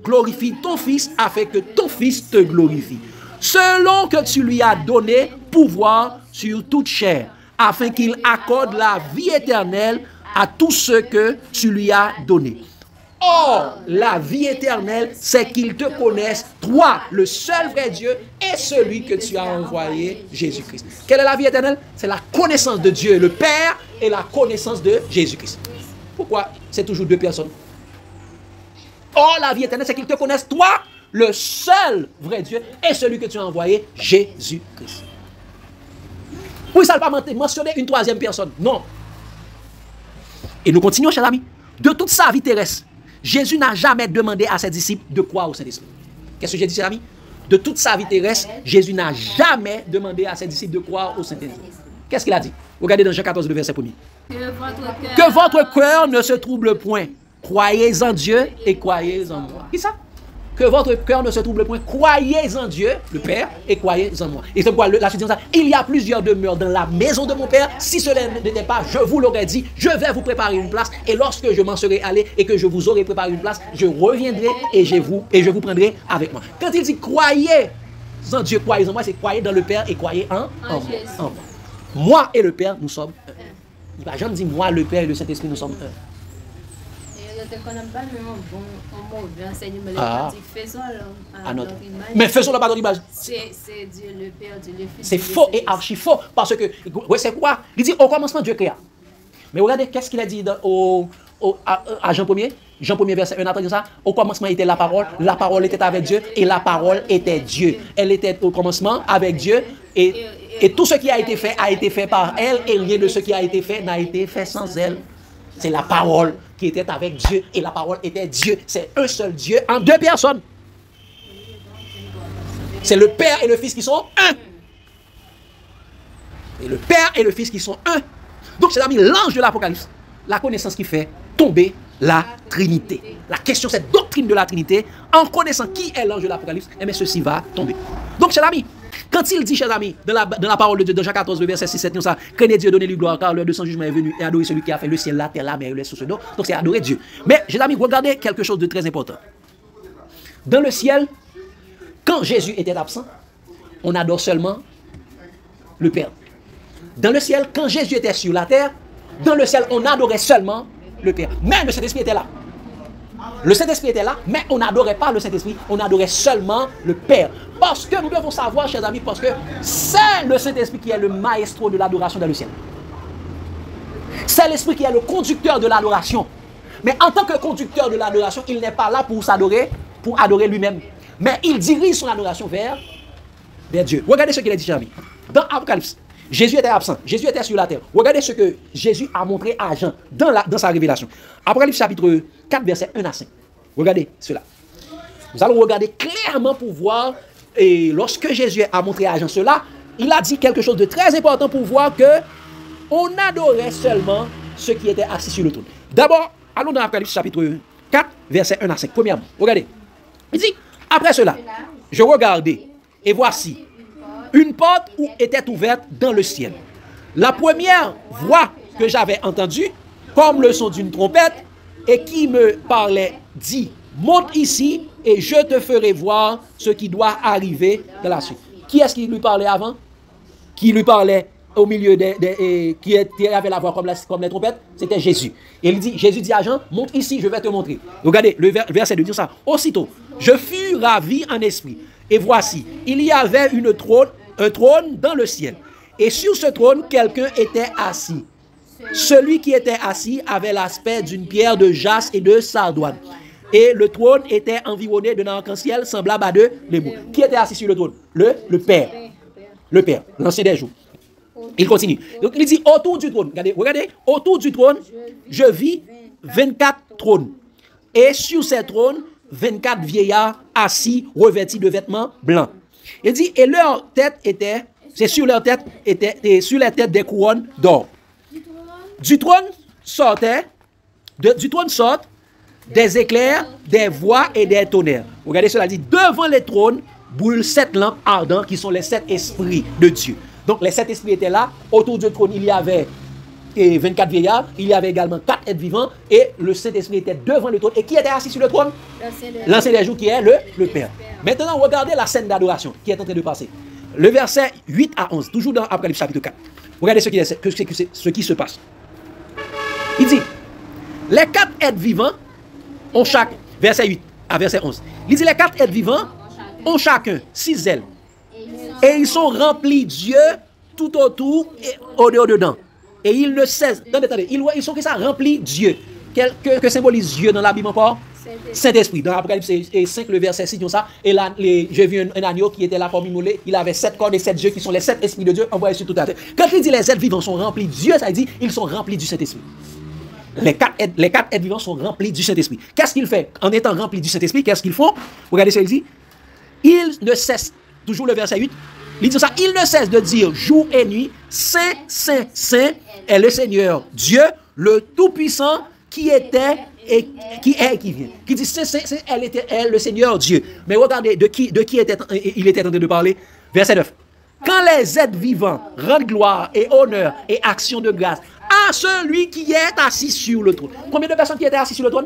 Glorifie ton Fils afin que ton Fils te glorifie. Selon que tu lui as donné pouvoir sur toute chair, afin qu'il accorde la vie éternelle à tous ceux que tu lui as donné. Or, la vie éternelle, c'est qu'ils te connaissent, toi, le seul vrai Dieu, et celui que tu as envoyé, Jésus-Christ. Quelle est la vie éternelle? C'est la connaissance de Dieu, le Père, et la connaissance de Jésus-Christ. Pourquoi c'est toujours deux personnes? Or, la vie éternelle, c'est qu'ils te connaissent, toi, le seul vrai Dieu, et celui que tu as envoyé, Jésus-Christ. Oui, ça ne va pas mentionner une troisième personne. Non. Et nous continuons, chers amis. De toute sa vie terrestre, Jésus n'a jamais demandé à ses disciples de croire au Saint-Esprit. Qu'est-ce que j'ai dit, chers amis? De toute sa vie terrestre, Jésus n'a jamais demandé à ses disciples de croire au Saint-Esprit. Qu'est-ce qu'il a dit? Regardez dans Jean 14, le verset 1er. Que votre cœur ne se trouble point. Croyez en Dieu et croyez en moi. Qui ça? Que votre cœur ne se trouble point. Croyez en Dieu, le Père, et croyez en moi. Et c'est pourquoi la suite dit ça. Il y a plusieurs demeures dans la maison de mon Père. Si cela n'était pas, je vous l'aurais dit. Je vais vous préparer une place. Et lorsque je m'en serai allé et que je vous aurai préparé une place, je reviendrai et je vous prendrai avec moi. Quand il dit croyez en Dieu, croyez en moi, c'est croyez dans le Père et croyez en moi. Moi et le Père, nous sommes un. Il ne va jamais dire moi, le Père et le Saint-Esprit, nous sommes un. Mais faisons-le pas dans l'image. C'est Dieu le Père, Dieu le Fils. C'est faux et archi faux. Parce que, c'est quoi? Il dit au commencement Dieu créa. Mais regardez, qu'est-ce qu'il a dit à Jean 1er? Jean 1er, verset 1 à 3, ça. Au commencement était la parole était avec Dieu, et la parole était Dieu. Elle était au commencement avec Dieu, et tout ce qui a été fait par elle, et rien de ce qui a été fait n'a été fait sans elle. C'est la parole qui était avec Dieu, et la parole était Dieu. C'est un seul Dieu en deux personnes. C'est le Père et le Fils qui sont un. Et le Père et le Fils qui sont un. Donc c'est l'ange de l'Apocalypse, la connaissance qui fait tomber la Trinité. La question, cette doctrine de la Trinité, en connaissant qui est l'ange de l'Apocalypse, eh bien ceci va tomber. Donc chers amis, quand il dit, chers amis, dans la parole de Dieu, dans Jean 14, verset 6, 7, ça, craignez Dieu, donnez-lui gloire, car l'heure de son jugement est venue, et adorez celui qui a fait le ciel, la terre, la mer, les sources d'eau. Donc c'est adorer Dieu. Mais, chers amis, regardez quelque chose de très important. Dans le ciel, quand Jésus était absent, on adore seulement le Père. Dans le ciel, quand Jésus était sur la terre, dans le ciel, on adorait seulement le Père. Mais le Saint-Esprit était là. Le Saint-Esprit était là, mais on n'adorait pas le Saint-Esprit, on adorait seulement le Père. Parce que nous devons savoir, chers amis, parce que c'est le Saint-Esprit qui est le maestro de l'adoration dans le ciel. C'est l'Esprit qui est le conducteur de l'adoration. Mais en tant que conducteur de l'adoration, il n'est pas là pour s'adorer, pour adorer lui-même. Mais il dirige son adoration vers Dieu. Regardez ce qu'il a dit, chers amis. Dans Apocalypse, Jésus était absent, Jésus était sur la terre. Regardez ce que Jésus a montré à Jean dans sa révélation. Apocalypse chapitre 4, verset 1 à 5. Regardez cela. Nous allons regarder clairement pour voir, et lorsque Jésus a montré à Jean cela, il a dit quelque chose de très important pour voir que on adorait seulement ceux qui étaient assis sur le trône. D'abord, allons dans Apocalypse chapitre 4, verset 1 à 5. Premièrement, regardez. Il dit, après cela, je regardais, et voici, une porte était ouverte dans le ciel. La première voix que j'avais entendue, comme le son d'une trompette, et qui me parlait, dit, monte ici et je te ferai voir ce qui doit arriver dans la suite. Qui est-ce qui lui parlait avant? Qui lui parlait au milieu qui avait la voix comme les trompettes? C'était Jésus. Et Jésus dit à Jean, monte ici, je vais te montrer. Regardez, le verset de dire ça. Aussitôt, je fus ravi en esprit. Et voici, il y avait un trône dans le ciel. Et sur ce trône, quelqu'un était assis. Celui qui était assis avait l'aspect d'une pierre de jaspe et de sardoine. Et le trône était environné d'un arc-en-ciel semblable à deux lémurs. Qui était assis sur le trône? Le Père. Le Père, l'ancien des jours. Il continue. Donc il dit autour du trône. Regardez, autour du trône, je vis 24 trônes. Et sur ces trônes, 24 vieillards assis, revêtis de vêtements blancs. Il dit, et leur tête était C'est sur leur tête, et sur les têtes des couronnes d'or. Du trône sortent des éclairs, des voix et des tonnerres. Regardez cela dit, devant les trônes brûlent 7 lampes ardentes qui sont les 7 esprits de Dieu. Donc les 7 esprits étaient là. Autour du trône, il y avait 24 vieillards. Il y avait également 4 êtres vivants. Et le Saint-Esprit était devant le trône. Et qui était assis sur le trône? L'ancien des jours qui est le Père. Maintenant, regardez la scène d'adoration qui est en train de passer. Le verset 8 à 11, toujours dans Apocalypse chapitre 4. Regardez ce qui se passe. Il dit, les 4 êtres vivants ont chaque, verset 8 à verset 11. Il dit, les 4 êtres vivants ont chacun 6 ailes. Et ils sont remplis Dieu tout autour et au dehors dedans. Et ils ne cessent. Attendez, ils sont que ça, remplis Dieu. Que symbolise Dieu dans la Bible encore? Saint-Esprit. Dans Apocalypse 5, le verset 6, ça. Et là, j'ai vu un agneau qui était là comme immolé. Il avait 7 cornes et 7 yeux qui sont les 7 esprits de Dieu envoyés sur toute la terre. Quand il dit les êtres vivants sont remplis de Dieu, ça dit ils sont remplis du Saint-Esprit. Les 4 êtres vivants sont remplis du Saint-Esprit. Qu'est-ce qu'ils font? En étant remplis du Saint-Esprit, qu'est-ce qu'ils font? Regardez ce qu'il dit. Ils ne cessent, toujours le verset 8, il dit ça, ils ne cessent de dire jour et nuit, Saint, Saint, Saint est le Seigneur Dieu, le Tout-Puissant qui était et qui est et qui vient. Qui dit Saint, Saint, Saint, elle était elle, le Seigneur Dieu. Mais regardez de qui il était en train de parler. Verset 9. Quand les êtres vivants rendent gloire et honneur et action de grâce à celui qui est assis sur le trône. Combien de personnes qui étaient assises sur le trône?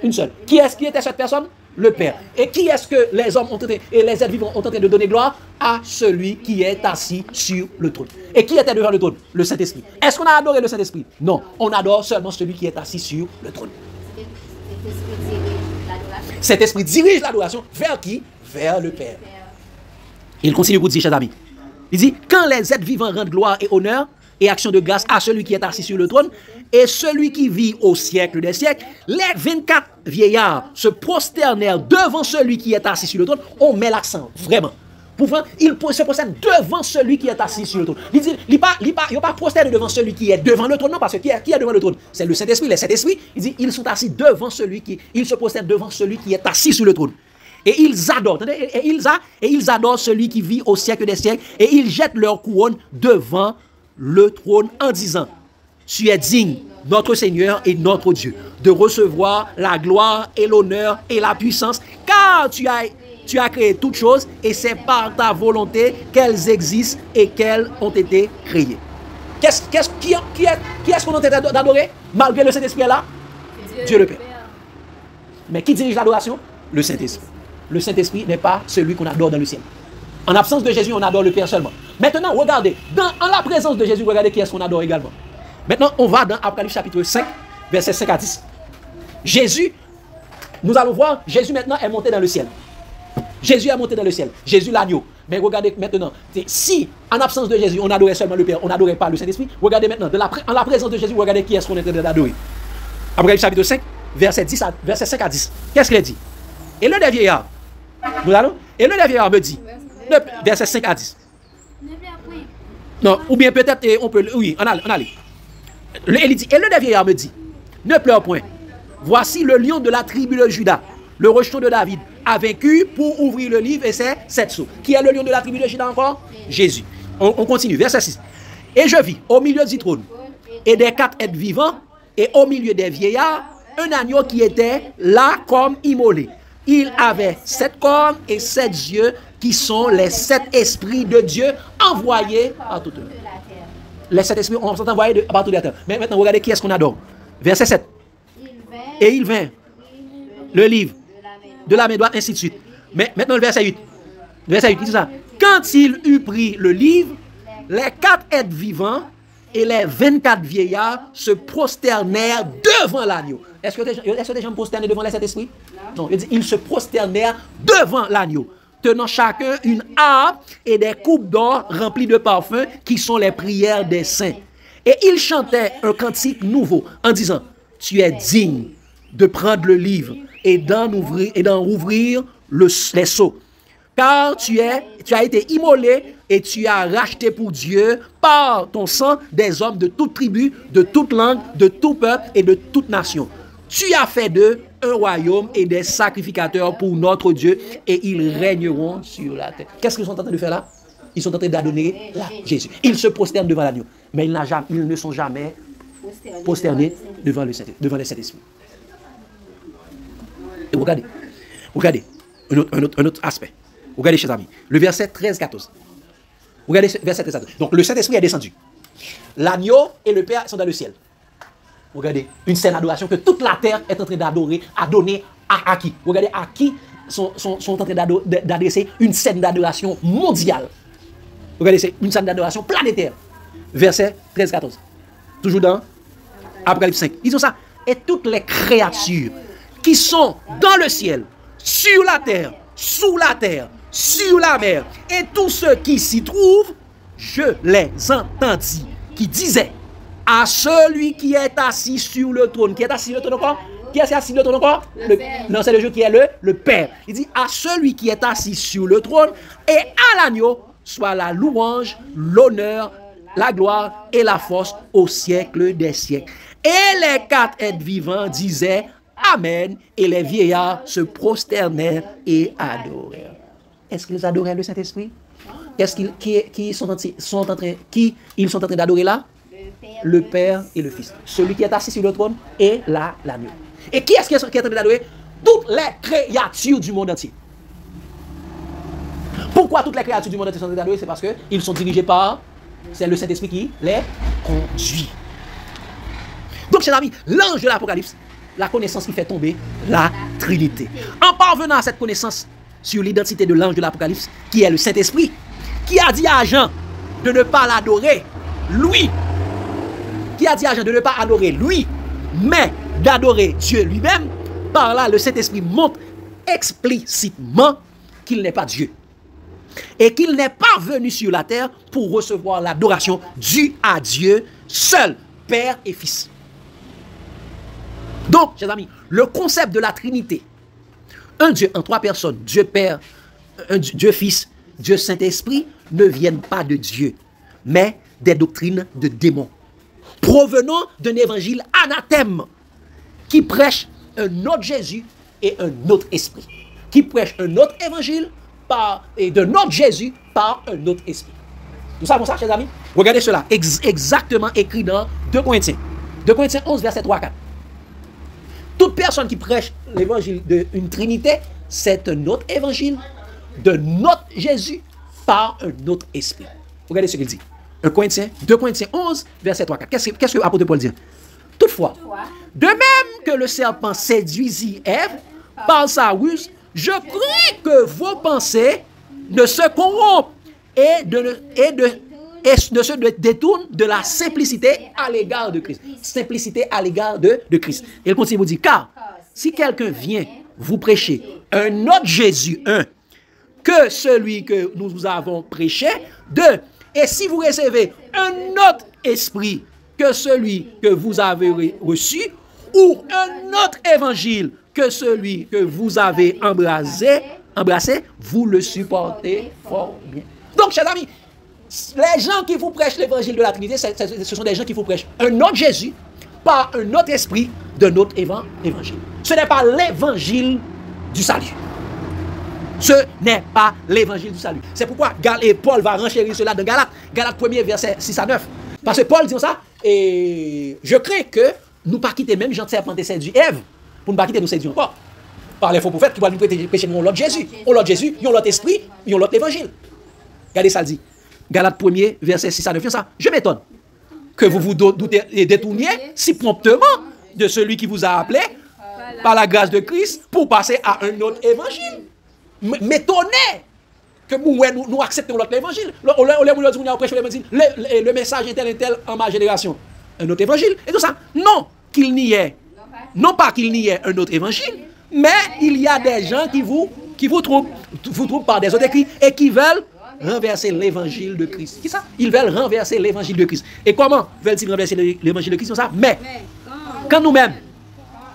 Une seule. Qui était cette personne? Le Père. Et qui est-ce que les hommes ont été, et les êtres vivants ont tenté de donner gloire? À celui qui est assis sur le trône. Et qui était devant le trône? Le Saint-Esprit. Est-ce qu'on a adoré le Saint-Esprit? Non. On adore seulement celui qui est assis sur le trône. Cet esprit dirige l'adoration vers qui? Vers le Père. Il continue pour dire, chers amis. Il dit, quand les êtres vivants rendent gloire et honneur et action de grâce à celui qui est assis sur le trône, et celui qui vit au siècle des siècles, les 24 vieillards se prosternèrent devant celui qui est assis sur le trône. On met l'accent, vraiment. Pourtant, ils se prosternent devant celui qui est assis sur le trône. Il dit, il ne pas prosterner devant celui qui est devant le trône, non, parce que qui est devant le trône? C'est le Saint-Esprit. Les Saint-Esprit, il dit, ils sont assis devant ils se prosternent devant celui qui est assis sur le trône. Et ils adorent, ils adorent celui qui vit au siècle des siècles, et ils jettent leur couronne devant le trône en disant, tu es digne, notre Seigneur et notre Dieu, de recevoir la gloire et l'honneur et la puissance, car tu as créé toutes choses, et c'est par ta volonté qu'elles existent et qu'elles ont été créées. Qui est-ce qu'on est en train d'adorer, malgré le Saint-Esprit là? Dieu le Père. Mais qui dirige l'adoration? Le Saint-Esprit. Le Saint-Esprit n'est pas celui qu'on adore dans le ciel. En absence de Jésus, on adore le Père seulement. Maintenant, regardez, en la présence de Jésus, regardez qui est-ce qu'on adore également. Maintenant, on va dans Apocalypse chapitre 5, verset 5 à 10. Jésus, nous allons voir, Jésus maintenant est monté dans le ciel. Jésus est monté dans le ciel. Jésus l'agneau. Mais regardez maintenant, si en absence de Jésus, on adorait seulement le Père, on n'adorait pas le Saint-Esprit, regardez maintenant, en la présence de Jésus, regardez qui est-ce qu'on est en train d'adorer. Apocalypse chapitre 5, verset 5 à 10. Qu'est-ce qu'il dit? Et l'un des vieillards, nous allons, et l'un des vieillards me dit, verset 5 à 10. Non, ou bien peut-être, on peut, oui, on allait. Il dit, et l'un des vieillards me dit, ne pleure point, voici le lion de la tribu de Juda, le rejeton de David, a vaincu pour ouvrir le livre et c'est 7 sceaux. Qui est le lion de la tribu de Juda encore? Jésus. On continue, verset 6. Et je vis au milieu du trône et des 4 êtres vivants et au milieu des vieillards, un agneau qui était là comme immolé. Il avait 7 cornes et 7 yeux qui sont les 7 esprits de Dieu envoyés à toute la terre. Les 7 esprits sont envoyés à toute la terre. Mais maintenant, regardez qui est-ce qu'on adore. Verset 7. Et il vint le livre de la main droite, ainsi de suite. Mais maintenant, le verset 8. Le verset 8, il dit ça. Quand il eut pris le livre, les 4 êtres vivants et les 24 vieillards se prosternèrent devant l'agneau. Est-ce que les gens prosternent devant les 7 esprits? Non, ils se prosternèrent devant l'agneau, tenant chacun une harpe et des coupes d'or remplies de parfums qui sont les prières des saints. Et ils chantaient un cantique nouveau en disant, tu es digne de prendre le livre et d'en ouvrir les sceaux. Car tu as été immolé et tu as racheté pour Dieu par ton sang des hommes de toute tribu, de toute langue, de tout peuple et de toute nation. Tu as fait d'eux un royaume et des sacrificateurs pour notre Dieu et ils régneront sur la terre. Qu'est-ce qu'ils sont en train de faire là? ils sont en train d'adorer Jésus. Ils se prosternent devant l'agneau. Mais ils ne sont jamais prosternés devant le Saint-Esprit. Et regardez un autre aspect. Regardez, chers amis, le verset 13-14. Regardez ce verset 13-14. Donc le Saint-Esprit est descendu. L'agneau et le Père sont dans le ciel. Regardez, une scène d'adoration que toute la terre est en train d'adorer, à donner à qui? Regardez à qui sont en train d'adresser une scène d'adoration mondiale. Regardez, c'est une scène d'adoration planétaire. Verset 13-14. Toujours dans Apocalypse 5. Ils ont ça. Et toutes les créatures qui sont dans le ciel, sur la terre, sous la terre, sur la mer, et tous ceux qui s'y trouvent, je les entendis, qui disaient à celui qui est assis sur le trône. Qui est assis sur le trône encore? Qui est assis sur le trône encore? Non, c'est le jeu qui est le Père. Il dit à celui qui est assis sur le trône et à l'agneau soit la louange, l'honneur, la gloire et la force au siècle des siècles. Et les 4 êtres vivants disaient Amen, et les vieillards se prosternèrent et adorèrent. Est-ce qu'ils adoraient le Saint-Esprit? Qui ils sont en train d'adorer là? Le Père et le Fils. Celui qui est assis sur le trône et l'agneau. Et qui est-ce qui est en train d'adorer? Toutes les créatures du monde entier. Pourquoi toutes les créatures du monde entier sont en train d'adorer? C'est parce qu'ils sont dirigés par... C'est le Saint-Esprit qui les conduit. Donc, chers amis, l'ange de l'Apocalypse, la connaissance qui fait tomber la Trinité. En parvenant à cette connaissance sur l'identité de l'ange de l'Apocalypse, qui est le Saint-Esprit, qui a dit à Jean de ne pas l'adorer, lui, qui a dit à Jean de ne pas adorer lui, mais d'adorer Dieu lui-même, par là, le Saint-Esprit montre explicitement qu'il n'est pas Dieu. Et qu'il n'est pas venu sur la terre pour recevoir l'adoration due à Dieu seul, Père et Fils. Donc, chers amis, le concept de la Trinité, un Dieu en 3 personnes, Dieu Père, Dieu Fils, Dieu Saint-Esprit, ne viennent pas de Dieu, mais des doctrines de démons, provenant d'un évangile anathème, qui prêche un autre Jésus et un autre esprit, qui prêche un autre évangile et d'un autre Jésus par un autre esprit. Nous savons ça, chers amis? Regardez cela, exactement écrit dans 2 Corinthiens. 2 Corinthiens 11, verset 3-4. Toute personne qui prêche l'évangile d'une Trinité, c'est un autre évangile de notre Jésus par un autre esprit. Regardez ce qu'il dit. 2 Corinthiens 11, verset 3-4. Qu'est-ce que l'apôtre Paul dit? Toutefois, de même que le serpent séduisit Ève par sa ruse, je crains que vos pensées ne se corrompent et ne se détournent de la simplicité à l'égard de Christ. Simplicité à l'égard de Christ. Et il continue vous dire, car si quelqu'un vient vous prêcher un autre Jésus, que celui que nous avons prêché, 2, et si vous recevez un autre esprit que celui que vous avez reçu, ou un autre évangile que celui que vous avez embrassé, vous le supportez fort bien. Donc, chers amis, les gens qui vous prêchent l'évangile de la Trinité, ce sont des gens qui vous prêchent un autre Jésus par un autre esprit d'un autre évangile. Ce n'est pas l'évangile du salut. Ce n'est pas l'évangile du salut. C'est pourquoi Paul va renchérir cela dans Galates 1er, verset 6-9. Parce que Paul dit ça, et je crains que nous ne pas quitter même Jean serpent et séduit Ève, pour ne pas quitter nous séduire encore. Par les faux prophètes qui vont nous prêcher l'autre Jésus. On l'autre Jésus, ils ont l'autre esprit, ils ont l'autre évangile. Regardez ça, dit. Galates 1er, verset 6-9. Ça, je m'étonne que vous vous doutez et détourniez si promptement de celui qui vous a appelé par la grâce de Christ pour passer à un autre évangile. M'étonner que nous acceptons l'autre évangile. Le message est tel en ma génération. Un autre évangile et tout ça. Non, qu'il n'y ait. Non pas qu'il n'y ait un autre évangile, mais il y a des gens qui vous trompent par des autres écrits et qui veulent renverser l'évangile de Christ. Qui ça? Ils veulent renverser l'évangile de Christ. Et comment veulent-ils renverser l'évangile de Christ? Ça? Mais quand nous-mêmes,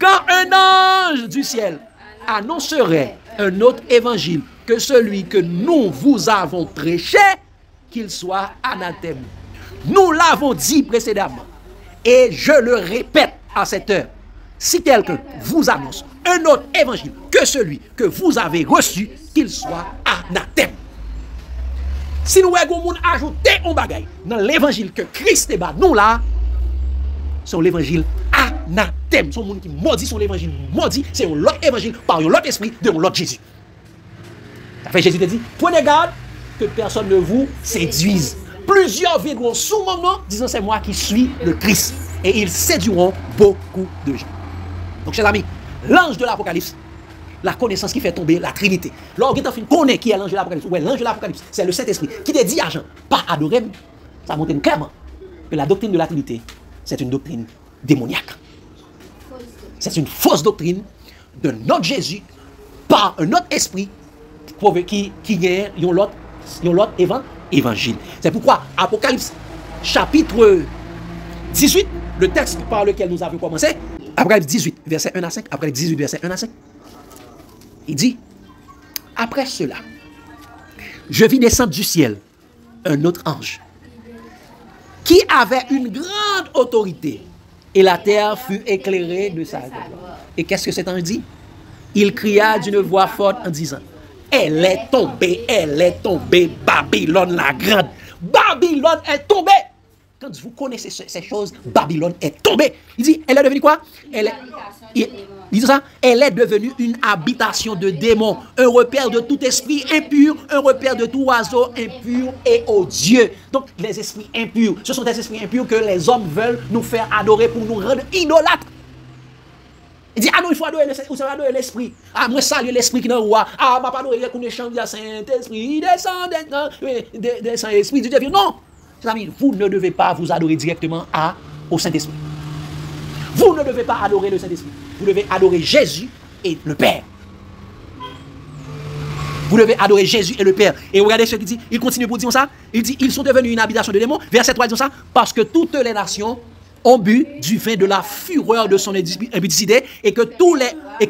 quand un ange du ciel annoncerait un autre évangile que celui que nous vous avons prêché, qu'il soit anathème. Nous l'avons dit précédemment. Et je le répète à cette heure. Si quelqu'un vous annonce un autre évangile que celui que vous avez reçu, qu'il soit anathème. Si nous voulons ajouter un bagage dans l'évangile que Christ est bas, nous là, c'est l'évangile anathème. Son monde qui maudit son l'évangile maudit, c'est un autre évangile par un autre esprit de l'autre Jésus. Ça fait Jésus te dit, prenez garde que personne ne vous séduise. Plusieurs viendront sous mon nom, disant c'est moi qui suis le Christ. Et ils séduiront beaucoup de gens. Donc, chers amis, l'ange de l'Apocalypse, la connaissance qui fait tomber la Trinité. Lorsque tu connais qui est l'ange de l'Apocalypse, ouais, l'ange de l'Apocalypse, c'est le Saint-Esprit qui te dit à Jean, pas adorer, ça montre clairement que la doctrine de la Trinité, c'est une doctrine démoniaque. C'est une fausse doctrine de notre Jésus par un autre esprit qui est l'autre évangile. C'est pourquoi Apocalypse chapitre 18, le texte par lequel nous avons commencé, Apocalypse 18, verset 1 à 5, Apocalypse 18, verset 1 à 5, il dit, après cela, je vis descendre du ciel un autre ange qui avait une grande autorité et la terre fut éclairée de sa gloire. Et qu'est-ce que cet ange dit? Il cria d'une voix forte en disant, elle est tombée, Babylone la grande. Babylone est tombée. Quand vous connaissez ces choses, Babylone est tombée. Il dit, elle est devenue quoi? Il dit ça, elle est devenue une habitation de démons, un repère de tout esprit impur, un repère de tout oiseau impur et odieux. Donc, les esprits impurs, ce sont des esprits impurs que les hommes veulent nous faire adorer pour nous rendre idolâtres. Il dit, ah non, il faut adorer l'esprit. Ah, moi, saluer l'esprit qui est roi. Ah, ma pas adorer le chant du Saint-Esprit. Descend, esprit du Dieu. Non, mes amis, vous ne devez pas vous adorer directement au Saint-Esprit. Vous ne devez pas adorer le Saint-Esprit. Vous devez adorer Jésus et le Père. Vous devez adorer Jésus et le Père. Et regardez ce qu'il dit. Il continue pour dire ça. Il dit, ils sont devenus une habitation de démons. Verset 3 dit ça. Parce que toutes les nations ont bu du vin de la fureur de son impudicité et que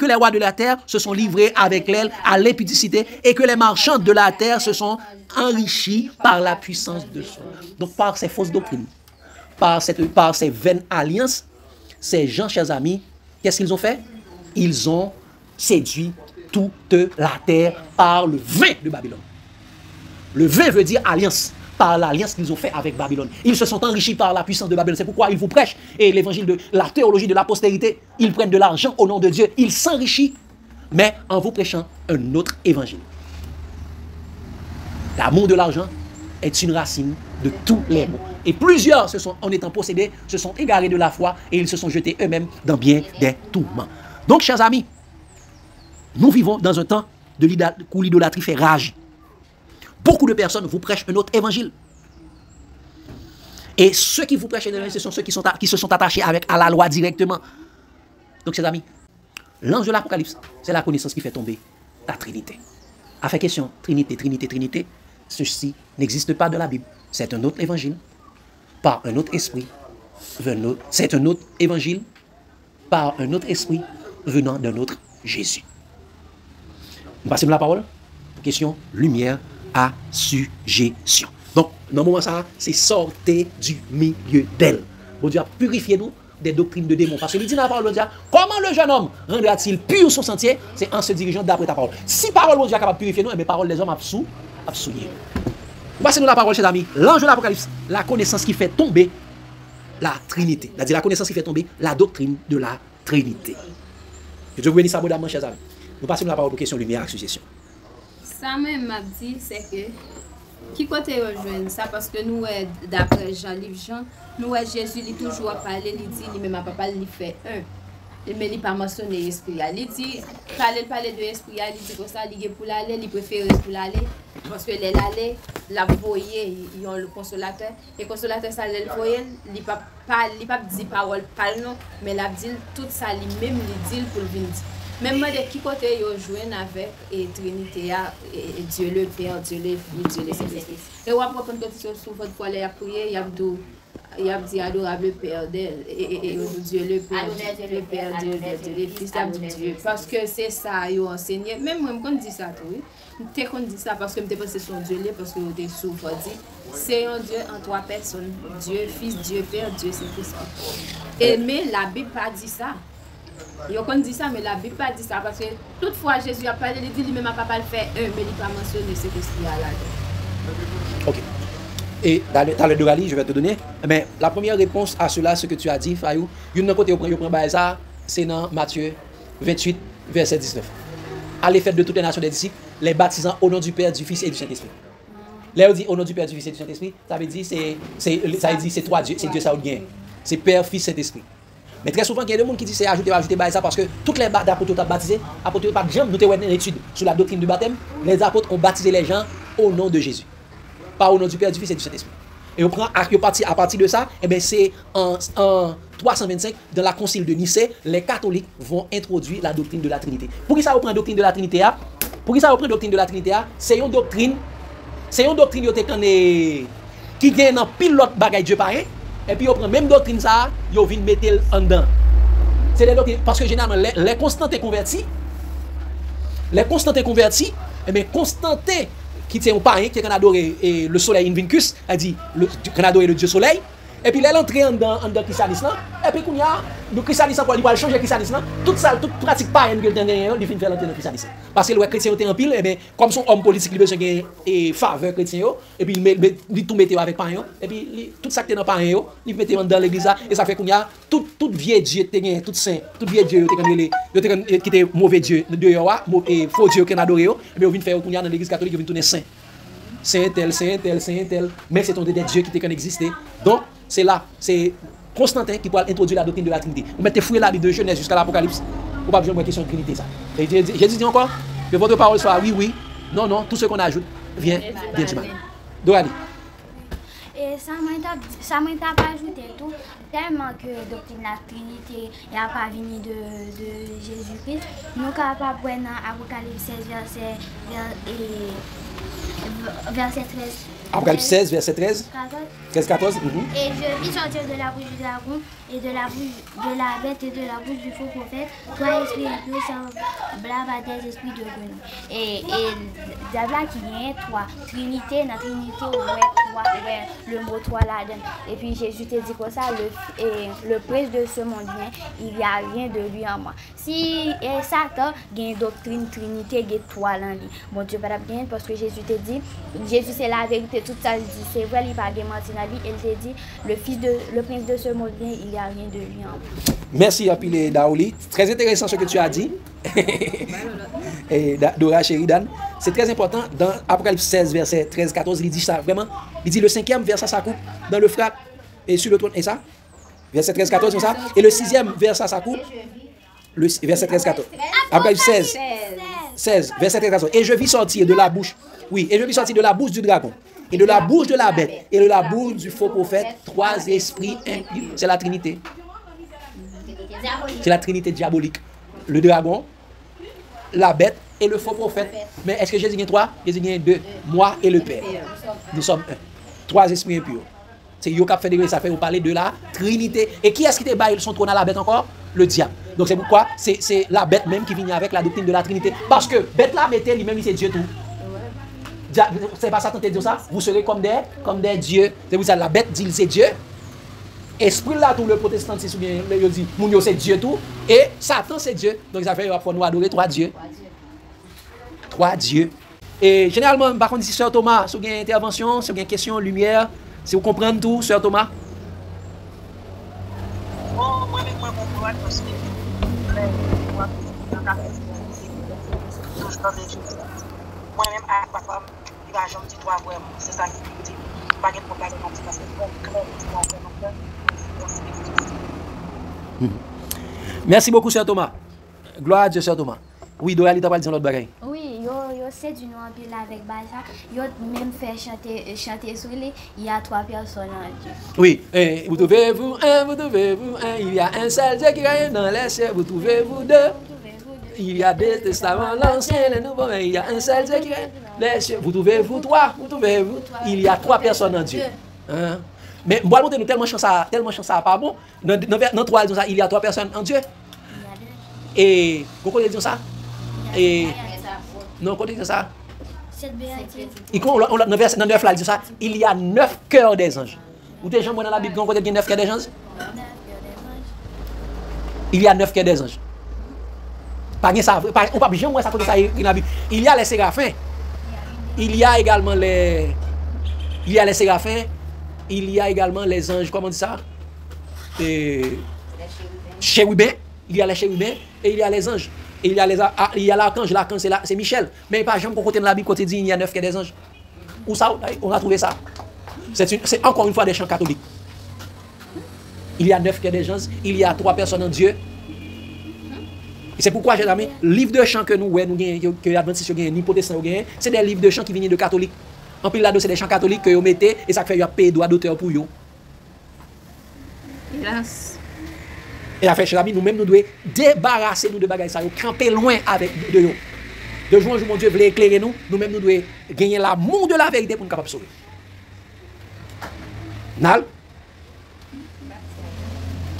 les rois de la terre se sont livrés avec l'aile à l'impudicité et que les marchands de la terre se sont enrichis par la puissance de son. Donc par ces fausses doctrines, par ces vaines alliances, ces gens, chers amis, qu'est-ce qu'ils ont fait? Ils ont séduit toute la terre par le vin de Babylone. Le vin veut dire alliance. Par l'alliance qu'ils ont fait avec Babylone. Ils se sont enrichis par la puissance de Babylone. C'est pourquoi ils vous prêchent. Et l'évangile de la théologie de la postérité, ils prennent de l'argent au nom de Dieu. Ils s'enrichissent, mais en vous prêchant un autre évangile. L'amour de l'argent est une racine de tous les maux. Et plusieurs, en étant possédés, se sont égarés de la foi et ils se sont jetés eux-mêmes dans bien des tourments. Donc, chers amis, nous vivons dans un temps où l'idolâtrie fait rage. Beaucoup de personnes vous prêchent un autre évangile. Et ceux qui vous prêchent un évangile, ce sont ceux qui se sont attachés à la loi directement. Donc, chers amis, l'ange de l'Apocalypse, c'est la connaissance qui fait tomber la Trinité. À faire question, Trinité, ceci n'existe pas dans la Bible. C'est un autre évangile, par un autre esprit. C'est un autre évangile, par un autre esprit, venant d'un autre Jésus. Nous passons la parole. Question, lumière, à suggestion. Donc, dans le moment ça, c'est sortir du milieu d'elle. Bon Dieu a purifié nous des doctrines de démons. Parce que il dit dans la parole de Dieu, comment le jeune homme rendra-t-il pur son sentier? C'est en se dirigeant d'après ta parole. Si parole de Dieu est capable de purifier nous, et mes paroles des hommes a souillé. Passez-nous la parole, chers amis. L'ange de l'Apocalypse, la connaissance qui fait tomber la Trinité. C'est-à-dire la connaissance qui fait tomber la doctrine de la Trinité. Que Dieu vous bénisse abondamment, chers amis. Nous passons la parole pour question lumière à suggestion. Ça même m'a dit, c'est que, qui côté rejoindre ça, parce que nous, d'après Jean-Livre Jean, nous, Jésus, il toujours parlé, il dit, lui-même, papa, il fait un. Mais il n'a pas mentionné l'esprit. Il dit, parler de l'esprit, il dit que ça, il est pour l'aller, il préfère pour l'aller, parce que l'aller, la voyer, ils ont le consolateur, et le consolateur, ça, le voyer, il ne peut pas dire parole, parle non, mais il dit tout ça, lui-même, il dit pour le venir. Même moi, de qui côté ils jouent avec et Trinité, et Dieu le Père, Dieu le Fils, Dieu le Saint-Esprit. Et on va prendre question sur votre foi, il a prié, il a dit adorable Père d'elle, et Dieu le Père, le Père, Dieu le Fils, il a dit Dieu. Parce que c'est ça, ils ont enseigné. Même moi, quand je dis ça, oui, je dis ça parce que je pense que c'est son Dieu, parce que je suis souvent dit, c'est un Dieu en trois personnes, Dieu Fils, Dieu Père, Dieu Saint-Esprit. Mais la Bible n'a pas dit ça. Il a dit ça, mais la Bible n'a pas dit ça. Parce que toutefois, Jésus a parlé, il dit lui-même à papa le fait un, mais il n'a pas mentionné ce qu'il y a là. Ok. Et dans le Dorali, je vais te donner. Mais la première réponse à cela, ce que tu as dit, Fayou, une côté, on prend ça, c'est dans Matthieu 28, verset 19. Allez faire de toutes les nations des disciples, les baptisant au nom du Père, du Fils et du Saint-Esprit. Là, on dit au nom du Père, du Fils et du Saint-Esprit, ça veut dire c'est trois dieux, c'est Dieu ça ou bien. C'est Père, Fils, Saint-Esprit. Mais très souvent, il y a des gens qui disent c'est ajouter ça parce que toutes les apôtres ont baptisé, apôtres par exemple, nous avons une étude sur la doctrine du baptême, les apôtres ont baptisé les gens au nom de Jésus. Pas au nom du Père, du Fils et du Saint-Esprit. Et on prend à partir de ça, et bien c'est en 325, dans la concile de Nicée, les catholiques vont introduire la doctrine de la Trinité. Pour qui ça reprend la doctrine de la Trinité? C'est une doctrine qui gagne dans pile l'autre bagaille Dieu pareil, et puis on prend même doctrine ça, on vient mettre en dedans. C'est les doctrines, parce que généralement, les constantés convertis, et bien Constantin, qui tient un païen, qui a adoré le soleil Invincus, a dit, qu'on a adoré le dieu soleil, et puis là, l'entrée en dedans christianisme, et puis qu'on y a, le christianisme, il va changer le christianisme, toute pratique païenne que le dernier, il finit faire l'entrée dans le christianisme. Parce que le chrétien était en pile, et bien, comme son homme politique, il besoin de faveur chrétien, et puis il tout mettait avec païen, et puis tout ça qui est dans païen, il mettait dans l'église, et ça fait qu'on y a tout vieux Dieu, tout saint, tout vieux Dieu, qui était mauvais Dieu, et faux Dieu qui a adoré, et bien, on vient faire qu'on y a dans l'église catholique, on vient tourner saint. Saint tel, mais c'est des dieux qui étaient existé. Donc, c'est là, c'est Constantin qui peut introduire la doctrine de la Trinité. Vous mettez fouiller là de Genèse jusqu'à l'Apocalypse, vous pas besoin de question de Trinité ça. Et j'ai dit encore que votre parole soit oui, non, tout ce qu'on ajoute vient du mal. Dorali. Et ça m'a pas ajouté tout, tellement que la doctrine de la Trinité n'a pas venu de Jésus-Christ. Nous sommes capables de voir dans Apocalypse 16, verset 13. Apocalypse 16, verset 13. 14. Et je vis sortir de la bouche du dragon et de la bouche de la bête et de la bouche du faux prophète, trois esprits impurs semblables à des esprits de grenouille. Et d'abord qui vient trois. Trinité, dans Trinité, le mot trois là-dedans. Et puis Jésus te dit comme ça, le prince de ce monde vient, il n'y a rien de lui en moi. Si Satan a une doctrine Trinité, il y a trois là. Bon Dieu pas bien parce que Jésus te dit, Jésus c'est la vérité, tout ça, il dit, c'est vrai, il parle de menti dans la vie, il te dit, le prince de ce monde vient, il n'y a rien de lui en moi. Merci Apile Daouli, très intéressant ce que tu as dit. Et Dora Sheridan, c'est très important dans Apocalypse 16 verset 13-14, il dit ça vraiment, il dit le 5e verset ça coupe dans le frac et sur le trône et ça, verset 13-14 c'est ça, et le 6e verset ça coupe, le verset 13-14, Apocalypse 16 verset 13-14, et je vis sortir de la bouche, de la bouche du dragon et de la bouche de la bête et de la bouche du faux prophète trois esprits impurs. C'est la Trinité. C'est la Trinité diabolique. Le dragon, la bête et le faux prophète. Mais est-ce que Jésus gagne trois? Jésus gagne deux. Moi et le Père. Nous sommes un. Trois esprits impurs. C'est Yo qui a fait ça fait vous parler de la Trinité. Et qui est-ce qui te baille son trône à la bête encore? Le diable. Donc c'est pourquoi c'est la bête même qui vient avec la doctrine de la Trinité. Parce que bête la bête lui-même, c'est Dieu tout. C'est pas ça que tu dis ça? Vous serez comme des dieux. C'est pour ça la bête dit c'est Dieu. Esprit là, tout le protestantisme, il dit, Mounio c'est Dieu tout, et Satan c'est Dieu. Donc ça fait qu'il faut nous adorer trois dieux. Trois dieux. Et généralement, par contre, si Sœur Thomas, si vous avez une intervention, si vous avez une question, lumière, si vous comprenez tout, Sœur Thomas. Moi-même, à papa, il va jamais dire toi, c'est ça qui dit. Pas de problème parce que merci beaucoup, Sœur Thomas. Gloire à Dieu, Sœur Thomas. Oui, Dorali, tu as dit l'autre bagaille. Oui, yo c'est du nom pile avec Baja. Yo même fait chanter sur lui, il y a trois personnes en Dieu. Oui, vous trouvez-vous un, il y a un seul Dieu qui règne dans les cieux, vous trouvez-vous deux. Il y a des testaments, l'ancien, les nouveaux, mais il y a un seul Dieu qui règne dans les cieux. Vous trouvez-vous trois, il y a trois personnes en Dieu. Hein? Mais moi, nous tellement chance ça pas bon. Dans trois, il y a trois personnes en Dieu. Et pourquoi ils disent ça? Et non, quand ils disent ça? Dans le 9 là, il dit ça. Il y a 9 cœurs des anges. Ou des gens dans la Bible, quand il y a 9 cœurs des anges? Il y a 9 cœurs des anges. Pas ça, on pas bien moi ça comme ça dans la Bible. Il y a les séraphins. Il y a également les il y a les séraphins, il y a également les anges, comment on dit ça? Chérubins, il y a les chérubins et il y a les anges. Et il y a l'archange, l'archange c'est Michel. Mais pas jamais côté de la Bible, côté dit il y a 9 qui est des anges. Où ça, on a trouvé ça? C'est encore une fois des chants catholiques. Il y a 9 qui est des anges, il y a 3 personnes en Dieu. Et c'est pourquoi, j'ai amis, livre de chants que nous gagnons, que les adventistes gagnent, ni protestants gagnent, c'est des livres de chants qui viennent de catholiques. En plus, là-dedans, c'est des chants catholiques que vous mettez et ça fait payer droit d'auteur pour vous. Hélas. Et la fait, chers amis, nous-mêmes, nous devons débarrasser nous de bagages, ça, camper loin avec de nous. De jour en jour, mon Dieu voulait éclairer nous, nous-mêmes, nous devons gagner l'amour de la vérité pour nous capables de sauver. Nal?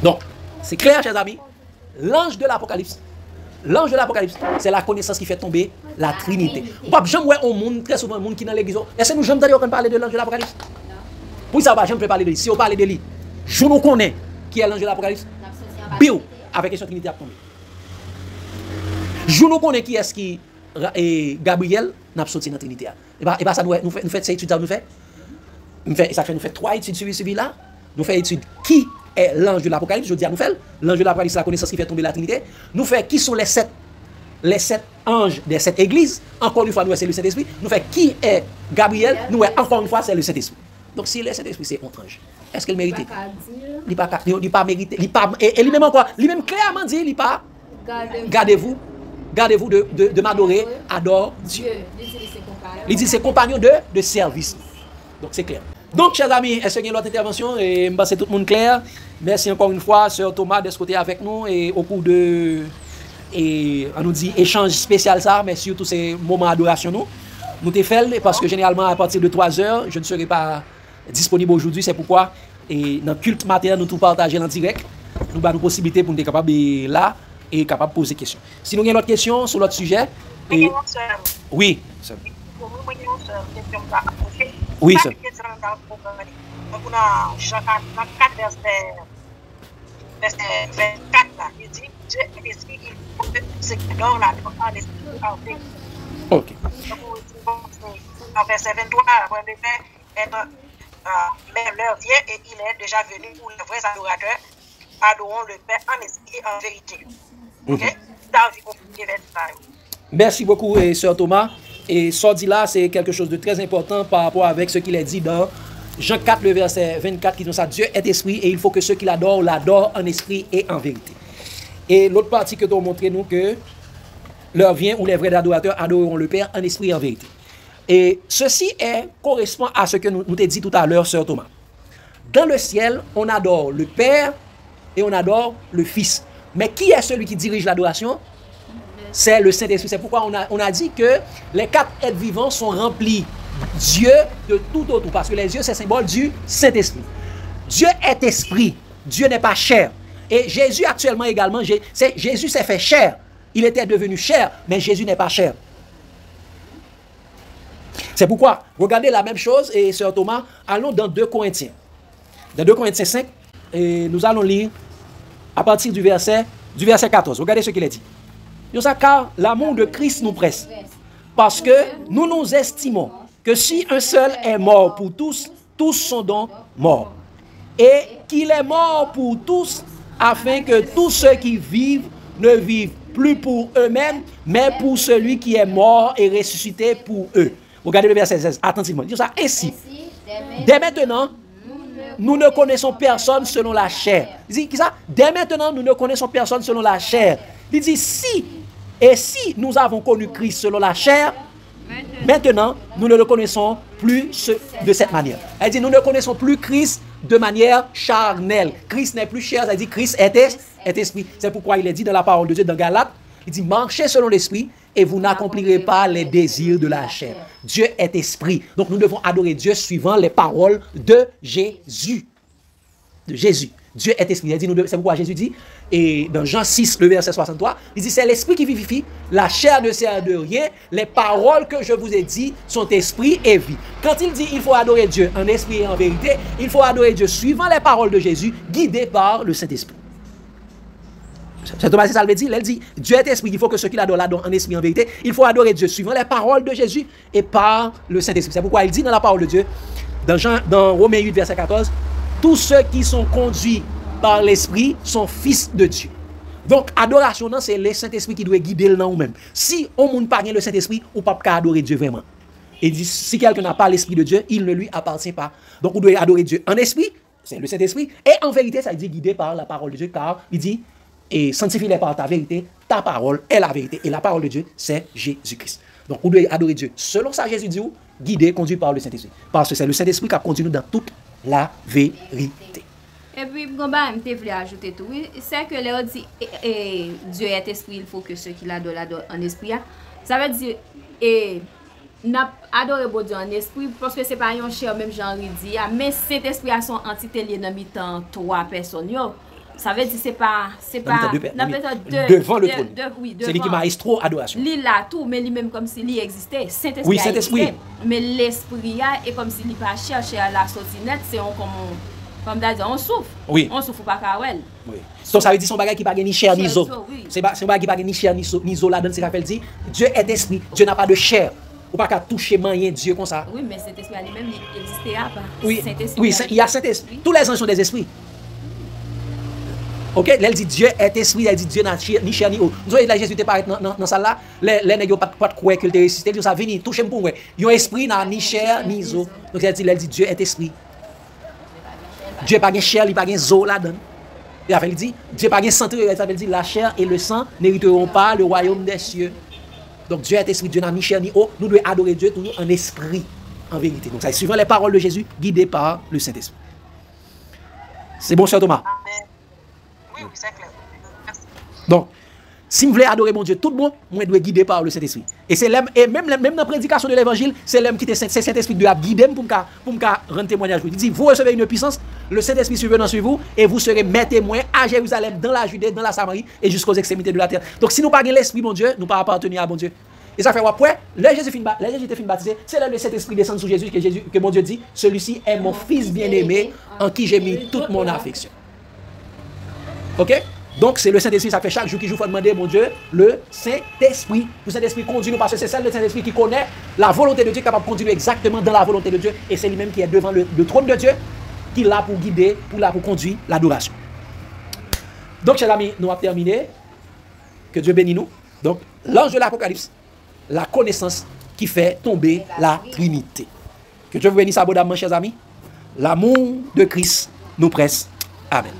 Donc, c'est clair, chers amis, l'ange de l'Apocalypse, c'est la connaissance qui fait tomber la Trinité. J'aime voir un monde, très souvent, un monde qui est dans l'église. Est-ce que nous jamais entendu parler de l'ange de l'Apocalypse? Pour ça, j'aime pas parler de lui. Si on parle de lui, je nous connais qui est l'ange de l'Apocalypse. Bio, avec question Trinité à tomber. Je nous connais qui est-ce qui Gabriel n'a pas sorti dans la Trinité. Et bien ça, nous faisons cette étude, nous fait 3 études suivies là. Nous faisons étude qui est l'ange de l'Apocalypse. Je dis à nous faire. L'ange de l'Apocalypse, c'est la connaissance qui fait tomber la Trinité. Nous faisons qui sont les 7 anges des 7 églises. Encore une fois, nous c'est le Saint-Esprit. Nous faisons qui est Gabriel. Nous encore une fois, c'est le Saint-Esprit. Donc si le Saint-Esprit, c'est un ange. Est-ce qu'il mérite? Il n'a pas mérité. Et lui-même encore, lui-même clairement dit, il pas. Gardez-vous de m'adorer, adore Dieu. Il dit c'est compagnon de service. Donc c'est clair. Donc, chers amis, est-ce qu'il y a une autre intervention? Et c'est tout le monde clair. Merci encore une fois, Sœur Thomas, de ce côté avec nous. Et au cours de, on nous dit, échange spécial ça, mais surtout ces moments d'adoration, nous t'ai fait, parce que généralement, à partir de 3 heures, je ne serai pas disponible aujourd'hui. C'est pourquoi, et dans le culte matin, nous tout partager en direct. Nous avons une possibilité pour nous être capables de là et capable de poser des questions. Si nous avons une autre question sur l'autre sujet. Et... Oui, sœur. Oui, sœur. Donc, on a Jean 4, verset 24, là, il dit Dieu est esprit, c'est qui dort là, en esprit, en fait. Ok. Donc, en verset 23, mais l'heure vient et il est déjà venu où les vrais adorateurs adoreront le Père en esprit et en vérité. Ok? Merci beaucoup, Sœur Thomas. Et ce dit là, c'est quelque chose de très important par rapport avec ce qu'il est dit dans Jean 4, le verset 24, qui dit ça, Dieu est esprit et il faut que ceux qui l'adorent en esprit et en vérité. Et l'autre partie que tu as montré nous que l'heure vient où les vrais adorateurs adoreront le Père en esprit et en vérité. Et ceci correspond à ce que nous t'ai dit tout à l'heure, Sœur Thomas. Dans le ciel, on adore le Père et on adore le Fils. Mais qui est celui qui dirige l'adoration? C'est le Saint-Esprit. C'est pourquoi on a dit que les 4 êtres vivants sont remplis Dieu de tout autour. Parce que les yeux, c'est symbole du Saint-Esprit. Dieu est esprit. Dieu n'est pas chair. Et Jésus actuellement également, Jésus s'est fait chair. Il était devenu chair, mais Jésus n'est pas chair. C'est pourquoi, regardez la même chose, et Sœur Thomas, allons dans 2 Corinthiens. Dans 2 Corinthiens 5, et nous allons lire à partir du verset 14. Regardez ce qu'il a dit. Car l'amour de Christ nous presse, parce que nous nous estimons que si un seul est mort pour tous, tous sont donc morts. Et qu'il est mort pour tous, afin que tous ceux qui vivent ne vivent plus pour eux-mêmes, mais pour celui qui est mort et ressuscité pour eux. Regardez le verset 16, attentivement. Il dit ça ainsi. Dès maintenant, nous ne connaissons personne selon la chair. Il dit ça. Dès maintenant, nous ne connaissons personne selon la chair. Il dit si nous avons connu Christ selon la chair, maintenant, nous ne le connaissons plus de cette manière. Elle dit, nous ne connaissons plus Christ de manière charnelle. Christ n'est plus chair, elle dit, Christ est esprit. C'est pourquoi il est dit dans la parole de Dieu, dans Galates, il dit, marchez selon l'esprit et vous n'accomplirez pas les désirs de la chair. Dieu est esprit. Donc, nous devons adorer Dieu suivant les paroles de Jésus. De Jésus. Dieu est esprit. C'est pourquoi Jésus dit, et dans Jean 6, le verset 63, il dit, c'est l'esprit qui vivifie, la chair ne sert de rien, les paroles que je vous ai dit sont esprit et vie. Quand il dit, il faut adorer Dieu en esprit et en vérité, il faut adorer Dieu suivant les paroles de Jésus, guidé par le Saint-Esprit. C'est Thomas ça le dit, il dit, Dieu est esprit, il faut que ceux qui l'adorent en esprit et en vérité, il faut adorer Dieu suivant les paroles de Jésus et par le Saint-Esprit. C'est pourquoi il dit dans la parole de Dieu, Dans Romains 8, verset 14, tous ceux qui sont conduits par l'Esprit sont fils de Dieu. Donc, adoration, c'est le Saint-Esprit qui doit guider le nom ou même. Si on ne pas le Saint-Esprit, on ne peut pas adorer Dieu vraiment. Et dit, si quelqu'un n'a pas l'Esprit de Dieu, il ne lui appartient pas. Donc, on doit adorer Dieu en esprit, c'est le Saint-Esprit, et en vérité, ça dit guidé par la parole de Dieu, car il dit, et sanctifie-les par ta vérité, ta parole est la vérité, et la parole de Dieu, c'est Jésus-Christ. Donc, on doit adorer Dieu selon ça, Jésus dit, guidé, conduit par le Saint-Esprit. Parce que c'est le Saint-Esprit qui a conduit nous dans toute la vérité. Et puis, je voulais ajouter tout, c'est que Léo dit, Dieu est esprit, il faut que ceux qui l'adorent en esprit. Ça veut dire, n'a adoré bon Dieu en esprit, parce que c'est pas un cher, même Jean dit, mais cet esprit a son entité liée dans mi-temps trois personnes. Ça veut dire c'est pas devant le trône. Oui, c'est lui qui maestro adoration. Lui là tout, mais lui-même comme s'il existait. Saint-Esprit. Oui, Saint-Esprit. Mais l'esprit est comme s'il pas cherché à la sortie nette, c'est comme dire, on souffre. Oui. On souffre pas Kawel. Oui. Donc ça veut dire son bagage qui pas ni chair ni zo. C'est un bagage qui pas ni chair ni zo là-dedans, c'est qu'appelle dit Dieu est esprit, Dieu n'a pas de chair. Ou pas qu'à toucher moyen Dieu comme ça. Oui, mais cet esprit lui-même il existait pas. Oui. Oui, il y a Saint-Esprit. Tous les anges sont des esprits. Ok, elle dit Dieu est esprit, elle dit Dieu n'a ni chair ni eau. Nous voyons là Jésus te paraît dans ça là, les nègres pas de croire qu'il te ressuscité, il dit ça venir toucher pour moi. Yon esprit n'a ni chair ni eau. Donc elle dit Dieu est esprit. Dieu pas de chair, il pas de eau là-dedans. Et après il dit Dieu pas de sang, elle dit la chair et le sang n'hériteront pas le royaume des cieux. Donc Dieu est esprit, Dieu n'a ni chair ni eau. Nous devons adorer Dieu toujours en esprit, en vérité. Donc ça suivant les paroles de Jésus, guidé par le Saint-Esprit. C'est bon, cher Thomas? Amen. Oui, c'est clair. Merci. Donc, si vous voulez adorer mon Dieu, tout le monde, moi, doit guider par le Saint-Esprit. Et même dans la prédication de l'évangile, c'est l'homme qui c'est Saint-Esprit qui doit guider pour me rendre témoignage. Il dit, vous recevez une puissance, le Saint-Esprit survenant sur vous, et vous serez mes témoins à Jérusalem, dans la Judée, dans la Samarie, et jusqu'aux extrémités de la terre. Donc, si nous n'avons pas l'Esprit, mon Dieu, nous ne pouvons pas appartenir à mon Dieu. Et ça fait après, les Jésus était baptisé, c'est là le Saint-Esprit descend sur Jésus, que mon Dieu dit, celui-ci est mon fils bien-aimé, en qui j'ai mis toute mon affection. Ok? Donc, c'est le Saint-Esprit, ça fait chaque jour qu'il faut demander, mon Dieu, le Saint-Esprit. Le Saint-Esprit conduit nous parce que c'est ça le Saint-Esprit qui connaît la volonté de Dieu, capable de conduire exactement dans la volonté de Dieu. Et c'est lui-même qui est devant le trône de Dieu, qui est là pour guider, pour conduire l'adoration. Donc, chers amis, nous avons terminé. Que Dieu bénisse nous. Donc, l'ange de l'Apocalypse, la connaissance qui fait tomber la Trinité. Que Dieu vous bénisse abondamment, chers amis. L'amour de Christ nous presse. Amen.